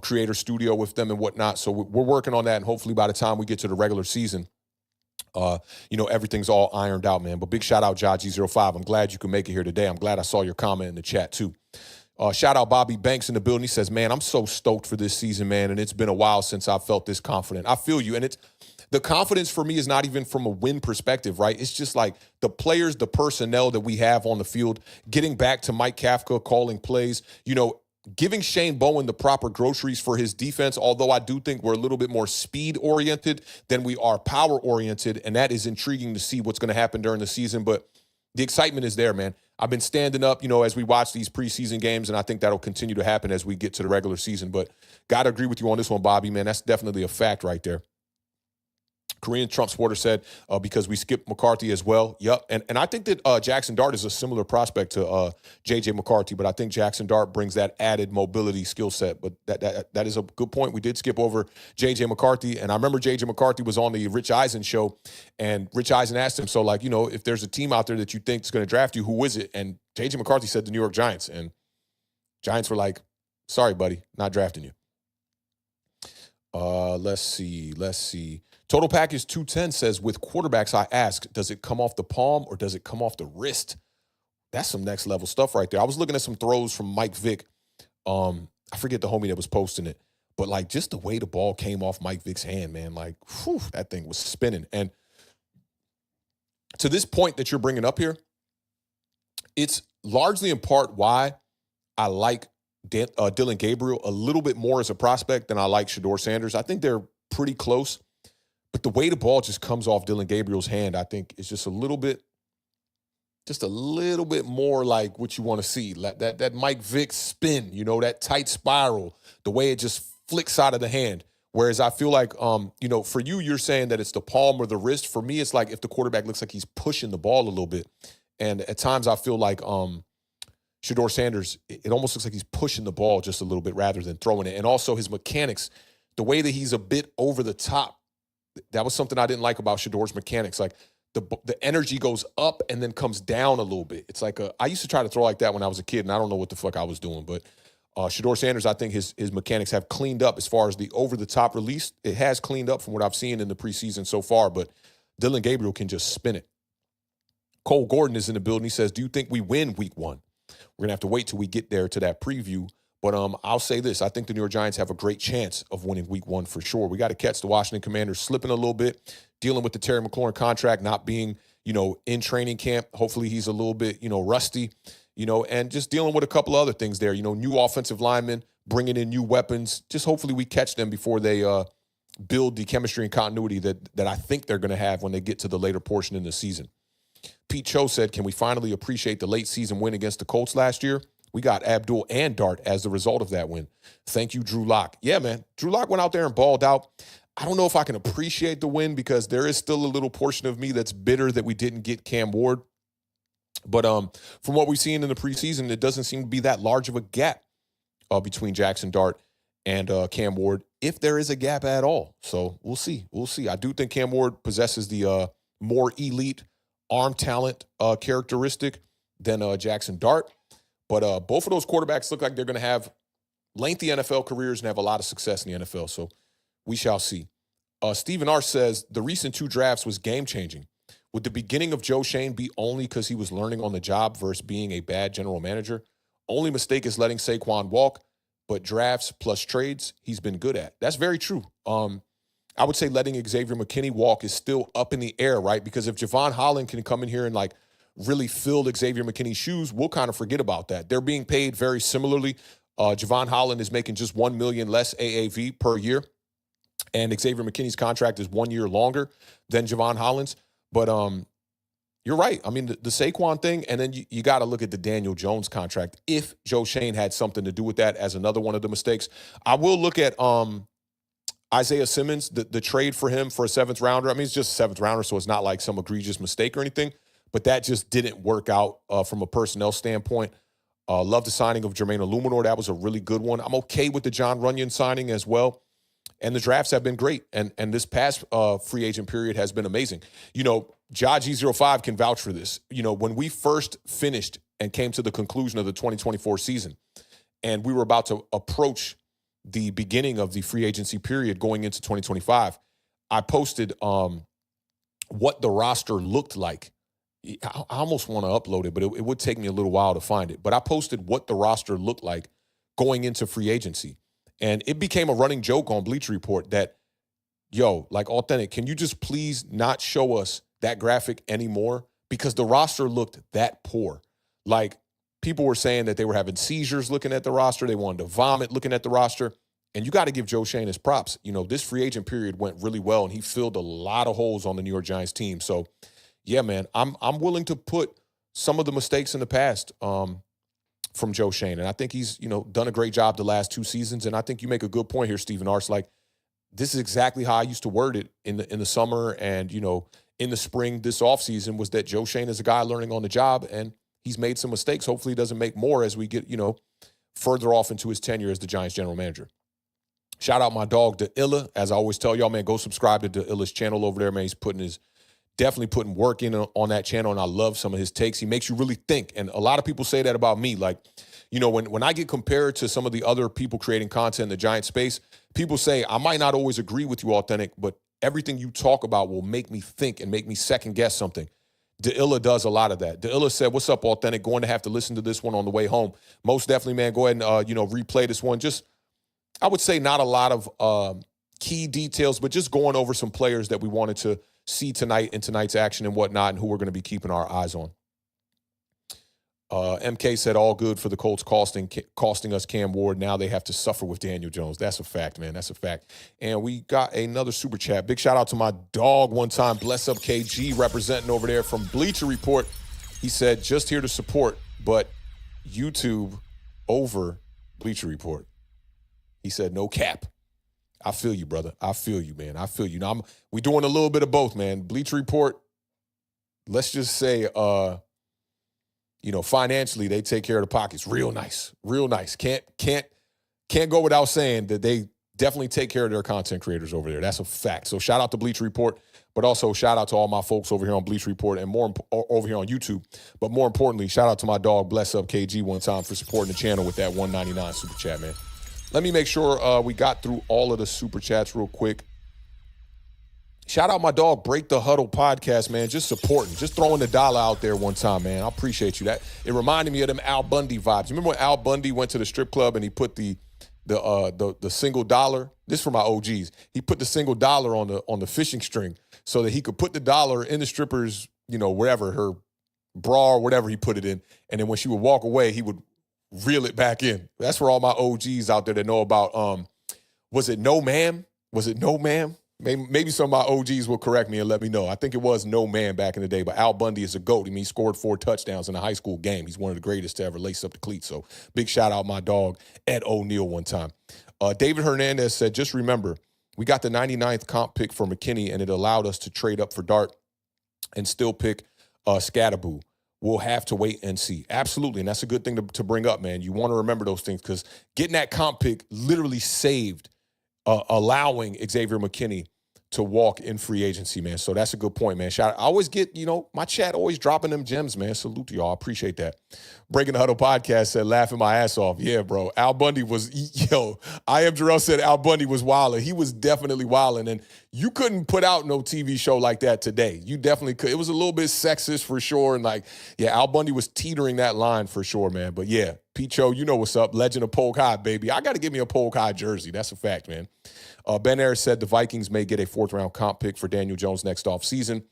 creator studio with them and whatnot, so we're working on that, and hopefully by the time we get to the regular season, everything's all ironed out, man. But big shout out, G05. I'm glad you could make it here today. I'm glad I saw your comment in the chat, too. Shout out Bobby Banks in the building. He says, man, I'm so stoked for this season, man, and it's been a while since I felt this confident. I feel you, and the confidence for me is not even from a win perspective, right? It's just like the players, the personnel that we have on the field, getting back to Mike Kafka calling plays, giving Shane Bowen the proper groceries for his defense, although I do think we're a little bit more speed-oriented than we are power-oriented, and that is intriguing to see what's going to happen during the season, but the excitement is there, man. I've been standing up, as we watch these preseason games, and I think that'll continue to happen as we get to the regular season, but got to agree with you on this one, Bobby, man. That's definitely a fact right there. Korean Trump supporter said, because we skipped McCarthy as well. Yep. And I think that Jackson Dart is a similar prospect to J.J. McCarthy, but I think Jackson Dart brings that added mobility skill set. But that is a good point. We did skip over J.J. McCarthy. And I remember J.J. McCarthy was on the Rich Eisen show, and Rich Eisen asked him, so, if there's a team out there that you think is going to draft you, who is it? And J.J. McCarthy said the New York Giants. And Giants were like, sorry, buddy, not drafting you. Let's see. Total Package 210 says, with quarterbacks, I ask, does it come off the palm or does it come off the wrist? That's some next level stuff right there. I was looking at some throws from Mike Vick. I forget the homie that was posting it, but just the way the ball came off Mike Vick's hand, man, that thing was spinning. And to this point that you're bringing up here, it's largely in part why I like Dylan Gabriel a little bit more as a prospect than I like Shedeur Sanders. I think they're pretty close. But the way the ball just comes off Dylan Gabriel's hand, I think is just a little bit more like what you want to see. Like that Mike Vick spin, that tight spiral, the way it just flicks out of the hand. Whereas I feel like, for you, you're saying that it's the palm or the wrist. For me, it's like if the quarterback looks like he's pushing the ball a little bit. And at times I feel like Shedeur Sanders, it almost looks like he's pushing the ball just a little bit rather than throwing it. And also his mechanics, the way that he's a bit over the top, that was something I didn't like about Shedeur's mechanics. Like the energy goes up and then comes down a little bit. It's like I used to try to throw like that when I was a kid, and I don't know what the fuck I was doing. But Shedeur Sanders, I think his mechanics have cleaned up as far as the over-the-top release. It has cleaned up from what I've seen in the preseason so far, but Dylan Gabriel can just spin it. Cole Gordon is in the building. He says, do you think we win week 1? We're going to have to wait till we get there to that preview. But I'll say this. I think the New York Giants have a great chance of winning week 1 for sure. We got to catch the Washington Commanders slipping a little bit, dealing with the Terry McLaurin contract not being, in training camp. Hopefully he's a little bit, rusty, and just dealing with a couple of other things there. New offensive linemen, bringing in new weapons. Just hopefully we catch them before they build the chemistry and continuity that I think they're going to have when they get to the later portion in the season. Pete Cho said, can we finally appreciate the late season win against the Colts last year? We got Abdul and Dart as the result of that win. Thank you, Drew Lock. Yeah, man. Drew Lock went out there and balled out. I don't know if I can appreciate the win because there is still a little portion of me that's bitter that we didn't get Cam Ward. But from what we've seen in the preseason, it doesn't seem to be that large of a gap between Jackson Dart and Cam Ward, if there is a gap at all. So we'll see. We'll see. I do think Cam Ward possesses the more elite arm talent characteristic than Jackson Dart. But both of those quarterbacks look like they're going to have lengthy NFL careers and have a lot of success in the NFL. So we shall see. Stephen R. says, the recent 2 drafts was game-changing. Would the beginning of Joe Schoen be only because he was learning on the job versus being a bad general manager? Only mistake is letting Saquon walk, but drafts plus trades, he's been good at. That's very true. I would say letting Xavier McKinney walk is still up in the air, right? Because if Javon Holland can come in here and like really fill Xavier McKinney's shoes, we'll kind of forget about that. They're being paid very similarly. Javon Holland is making just $1 million less AAV per year, and Xavier McKinney's contract is 1 year longer than Javon Holland's. But you're right. I mean, the Saquon thing, and then you got to look at the Daniel Jones contract. If Joe Schoen had something to do with that as another one of the mistakes, I will look at Isaiah Simmons, the trade for him for a 7th rounder. I mean, it's just a 7th rounder, so it's not like some egregious mistake or anything. But that just didn't work out from a personnel standpoint. Love the signing of Jermaine Illuminor. That was a really good one. I'm okay with the John Runyon signing as well. And the drafts have been great. And this past free agent period has been amazing. You know, Jaji05 can vouch for this. You know, when we first finished and came to the conclusion of the 2024 season, and we were about to approach the beginning of the free agency period going into 2025, I posted what the roster looked like. I almost want to upload it, but it would take me a little while to find it. But I posted what the roster looked like going into free agency. And it became a running joke on Bleacher Report that, yo, like, Authentic, can you just please not show us that graphic anymore? Because the roster looked that poor. Like, people were saying that they were having seizures looking at the roster. They wanted to vomit looking at the roster. And you got to give Joe Schoen his props. You know, this free agent period went really well, and he filled a lot of holes on the New York Giants team. So, yeah, man, I'm willing to put some of the mistakes in the past from Joe Schoen. And I think he's, you know, done a great job the last 2 seasons. And I think you make a good point here, Stephen Arce. Like, this is exactly how I used to word it in the summer and, you know, in the spring this offseason, was that Joe Schoen is a guy learning on the job, and he's made some mistakes. Hopefully he doesn't make more as we get, you know, further off into his tenure as the Giants general manager. Shout out my dog, DeIlla. As I always tell y'all, man, go subscribe to DeIlla's channel over there, man. He's definitely putting work in on that channel, and I love some of his takes. He makes you really think, and a lot of people say that about me. Like, you know, when I get compared to some of the other people creating content in the Giant space, people say, I might not always agree with you, Authentic, but everything you talk about will make me think and make me second guess something. DeIlla does a lot of that. DeIlla said, what's up, Authentic? Going to have to listen to this one on the way home. Most definitely, man, go ahead and, replay this one. Just, I would say not a lot of key details, but just going over some players that we wanted to see tonight in tonight's action and whatnot, and who we're going to be keeping our eyes on. MK said, all good for the Colts costing us Cam Ward. Now they have to suffer with Daniel Jones. That's a fact, man. That's a fact. And we got another super chat. Big shout out to my dog one time. Bless up KG, representing over there from Bleacher Report. He said, just here to support, but YouTube over Bleacher Report. He said, no cap. I feel you, brother. I feel you, man. I feel you. Now, we're doing a little bit of both, man. Bleacher Report, let's just say, financially, they take care of the pockets. Real nice. Real nice. Can't go without saying that they definitely take care of their content creators over there. That's a fact. So shout out to Bleacher Report, but also shout out to all my folks over here on Bleacher Report and more over here on YouTube. But more importantly, shout out to my dog, Bless Up KG, one time for supporting the channel with that $1.99 super chat, man. Let me make sure we got through all of the super chats real quick. Shout out my dog, Break the Huddle podcast, man. Just supporting, just throwing the dollar out there one time, man. I appreciate you. That it reminded me of them Al Bundy vibes. Remember when Al Bundy went to the strip club and he put the single dollar? This is for my OGs. He put the single dollar on the fishing string so that he could put the dollar in the stripper's, wherever, her bra or whatever he put it in. And then when she would walk away, he would reel it back in. That's for all my OGs out there that know about, was it No Ma'am? Was it No Ma'am? Maybe some of my OGs will correct me and let me know. I think it was No Man back in the day, but Al Bundy is a GOAT. I mean, he scored 4 touchdowns in a high school game. He's one of the greatest to ever lace up the cleats. So big shout out my dog, Ed O'Neill, one time. David Hernandez said, just remember, We got the 99th comp pick for McKinney, and it allowed us to trade up for Dart and still pick Scatterboo. We'll have to wait and see. Absolutely, and that's a good thing to bring up, man. You want to remember those things because getting that comp pick literally saved allowing Xavier McKinney to walk in free agency, man. So that's a good point, man. I always get, my chat always dropping them gems, man. Salute to y'all. I appreciate that. Breaking the Huddle podcast said, laughing my ass off. Yeah, bro. Al Bundy was, I Am Jarrell said Al Bundy was wilding. He was definitely wilding. And you couldn't put out no TV show like that today. You definitely could. It was a little bit sexist for sure. And Al Bundy was teetering that line for sure, man. But yeah, Picho, you know what's up. Legend of Polk High, baby. I got to give me a Polk High jersey. That's a fact, man. Ben Ayers said the Vikings may get a fourth-round comp pick for Daniel Jones next offseason.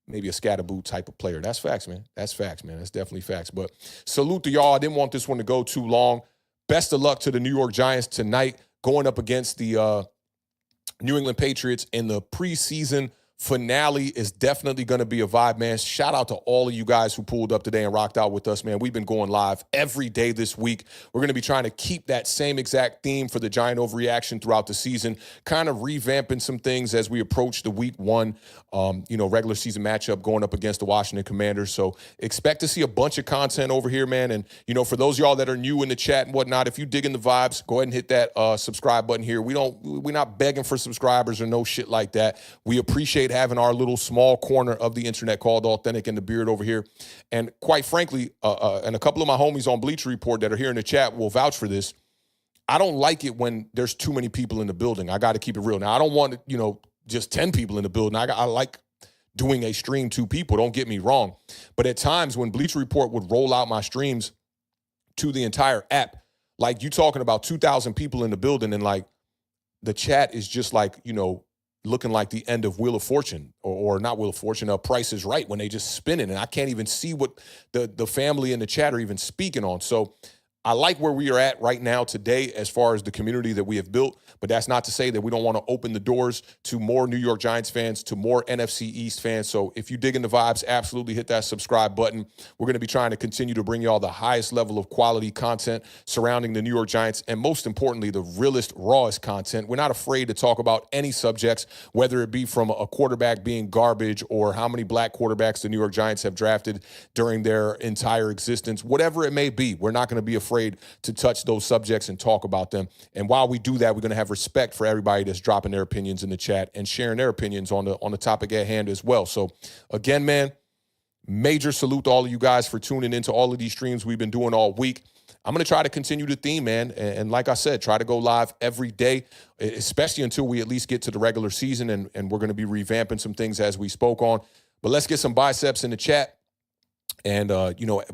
Maybe a Scatterboo type of player. That's facts, man. That's facts, man. That's definitely facts. But salute to y'all. I didn't want this one to go too long. Best of luck to the New York Giants tonight going up against the New England Patriots in the preseason finale. Is definitely going to be a vibe, man. Shout out to all of you guys who pulled up today and rocked out with us, man. We've been going live every day this week. We're going to be trying to keep that same exact theme for the Giant overreaction throughout the season, kind of revamping some things as we approach the week one, regular season matchup going up against the Washington Commanders. So expect to see a bunch of content over here, man. And, for those of y'all that are new in the chat and whatnot, if you digging the vibes, go ahead and hit that subscribe button here. We're not begging for subscribers or no shit like that. We appreciate having our little small corner of the internet called Authentic and the Beard over here. And quite frankly, and a couple of my homies on Bleacher Report that are here in the chat will vouch for this, I don't like it when there's too many people in the building. I got to keep it real. Now, I don't want, just 10 people in the building. I like doing a stream 2 people, don't get me wrong. But at times when Bleacher Report would roll out my streams to the entire app, like you talking about 2,000 people in the building and the chat is just looking like the end of Wheel of Fortune or not Wheel of Fortune, Price is Right when they just spin it. And I can't even see what the family in the chat are even speaking on. So I like where we are at right now today as far as the community that we have built, but that's not to say that we don't want to open the doors to more New York Giants fans, to more NFC East fans. So if you dig in the vibes, absolutely hit that subscribe button. We're going to be trying to continue to bring y'all the highest level of quality content surrounding the New York Giants, and most importantly, the realest, rawest content. We're not afraid to talk about any subjects, whether it be from a quarterback being garbage or how many black quarterbacks the New York Giants have drafted during their entire existence, whatever it may be. We're not going to be afraid to touch those subjects and talk about them. And while we do that, we're going to have respect for everybody that's dropping their opinions in the chat and sharing their opinions on the topic at hand as well. So again, man, major salute to all of you guys for tuning into all of these streams we've been doing all week. I'm going to try to continue the theme, man. And like I said, try to go live every day, especially until we at least get to the regular season. And we're going to be revamping some things as we spoke on. But let's get some biceps in the chat. And,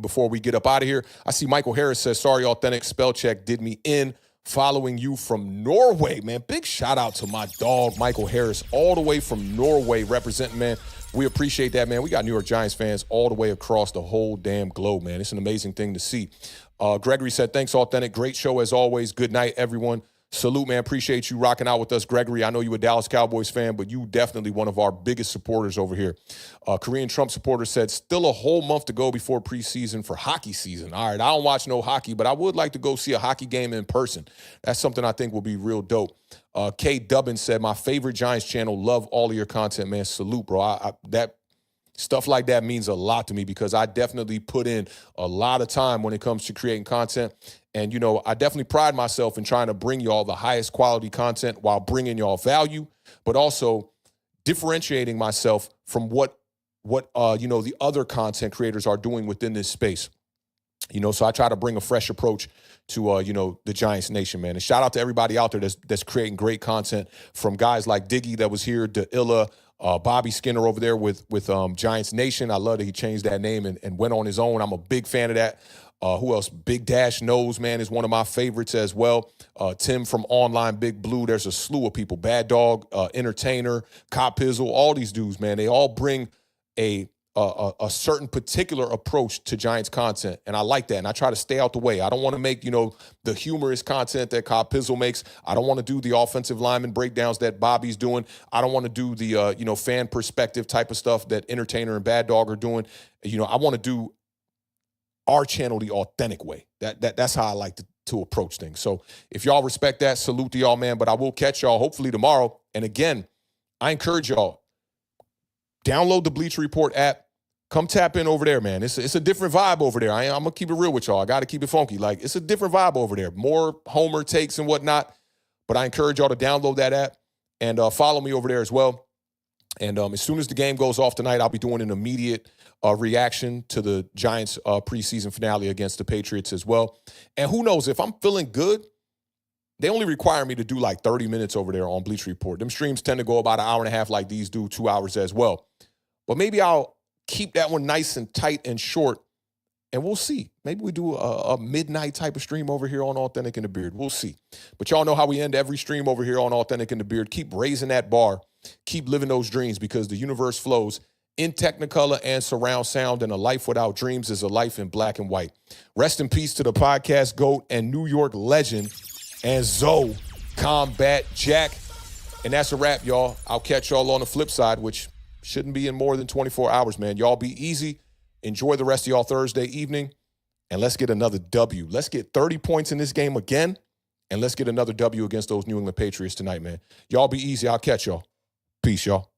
before we get up out of here, I see Michael Harris says, sorry, Authentic spell check did me in. Following you from Norway, man. Big shout out to my dog, Michael Harris, all the way from Norway representing, man. We appreciate that, man. We got New York Giants fans all the way across the whole damn globe, man. It's an amazing thing to see. Gregory said, thanks, Authentic. Great show as always. Good night, everyone. Salute, man. Appreciate you rocking out with us, Gregory. I know you a Dallas Cowboys fan, but you definitely one of our biggest supporters over here. Korean Trump supporter said, still a whole month to go before preseason for hockey season. All right, I don't watch no hockey, but I would like to go see a hockey game in person. That's something I think will be real dope. Kay Dubbin said, my favorite Giants channel. Love all of your content, man. Salute, bro. That stuff like that means a lot to me because I definitely put in a lot of time when it comes to creating content. And, I definitely pride myself in trying to bring y'all the highest quality content while bringing y'all value, but also differentiating myself from what the other content creators are doing within this space. So I try to bring a fresh approach to, the Giants Nation, man. And shout out to everybody out there that's creating great content, from guys like Diggy that was here to Illa, Bobby Skinner over there with Giants Nation. I love that he changed that name and went on his own. I'm a big fan of that. Who else? Big Dash Knows, man, is one of my favorites as well. Tim from Online Big Blue. There's a slew of people. Bad Dog, Entertainer, Cop Pizzle, all these dudes, man. They all bring a certain particular approach to Giants content, and I like that. And I try to stay out the way. I don't want to make, the humorous content that Cop Pizzle makes. I don't want to do the offensive lineman breakdowns that Bobby's doing. I don't want to do the, fan perspective type of stuff that Entertainer and Bad Dog are doing. I want to do our channel the authentic way. That's how I like to approach things. So if y'all respect that, salute to y'all, man. But I will catch y'all hopefully tomorrow. And again, I encourage y'all, download the Bleacher Report app. Come tap in over there, man. It's a different vibe over there. I'm going to keep it real with y'all. I got to keep it funky. Like, it's a different vibe over there. More Homer takes and whatnot. But I encourage y'all to download that app and follow me over there as well. And as soon as the game goes off tonight, I'll be doing an immediate reaction to the Giants' preseason finale against the Patriots as well. And who knows, if I'm feeling good, they only require me to do like 30 minutes over there on Bleacher Report. Them streams tend to go about an hour and a half like these do, 2 hours as well. But maybe I'll keep that one nice and tight and short, and we'll see. Maybe we do a midnight type of stream over here on Authentic in the Beard. We'll see. But y'all know how we end every stream over here on Authentic in the Beard. Keep raising that bar. Keep living those dreams, because the universe flows in Technicolor and surround sound, and a life without dreams is a life in black and white. Rest in peace to the podcast GOAT and New York legend and Zoe Combat Jack. And that's a wrap, y'all. I'll catch y'all on the flip side, which shouldn't be in more than 24 hours, man. Y'all be easy. Enjoy the rest of y'all Thursday evening, and let's get another W. Let's get 30 points in this game again, and let's get another W against those New England Patriots tonight, man. Y'all be easy. I'll catch y'all. Peace, y'all.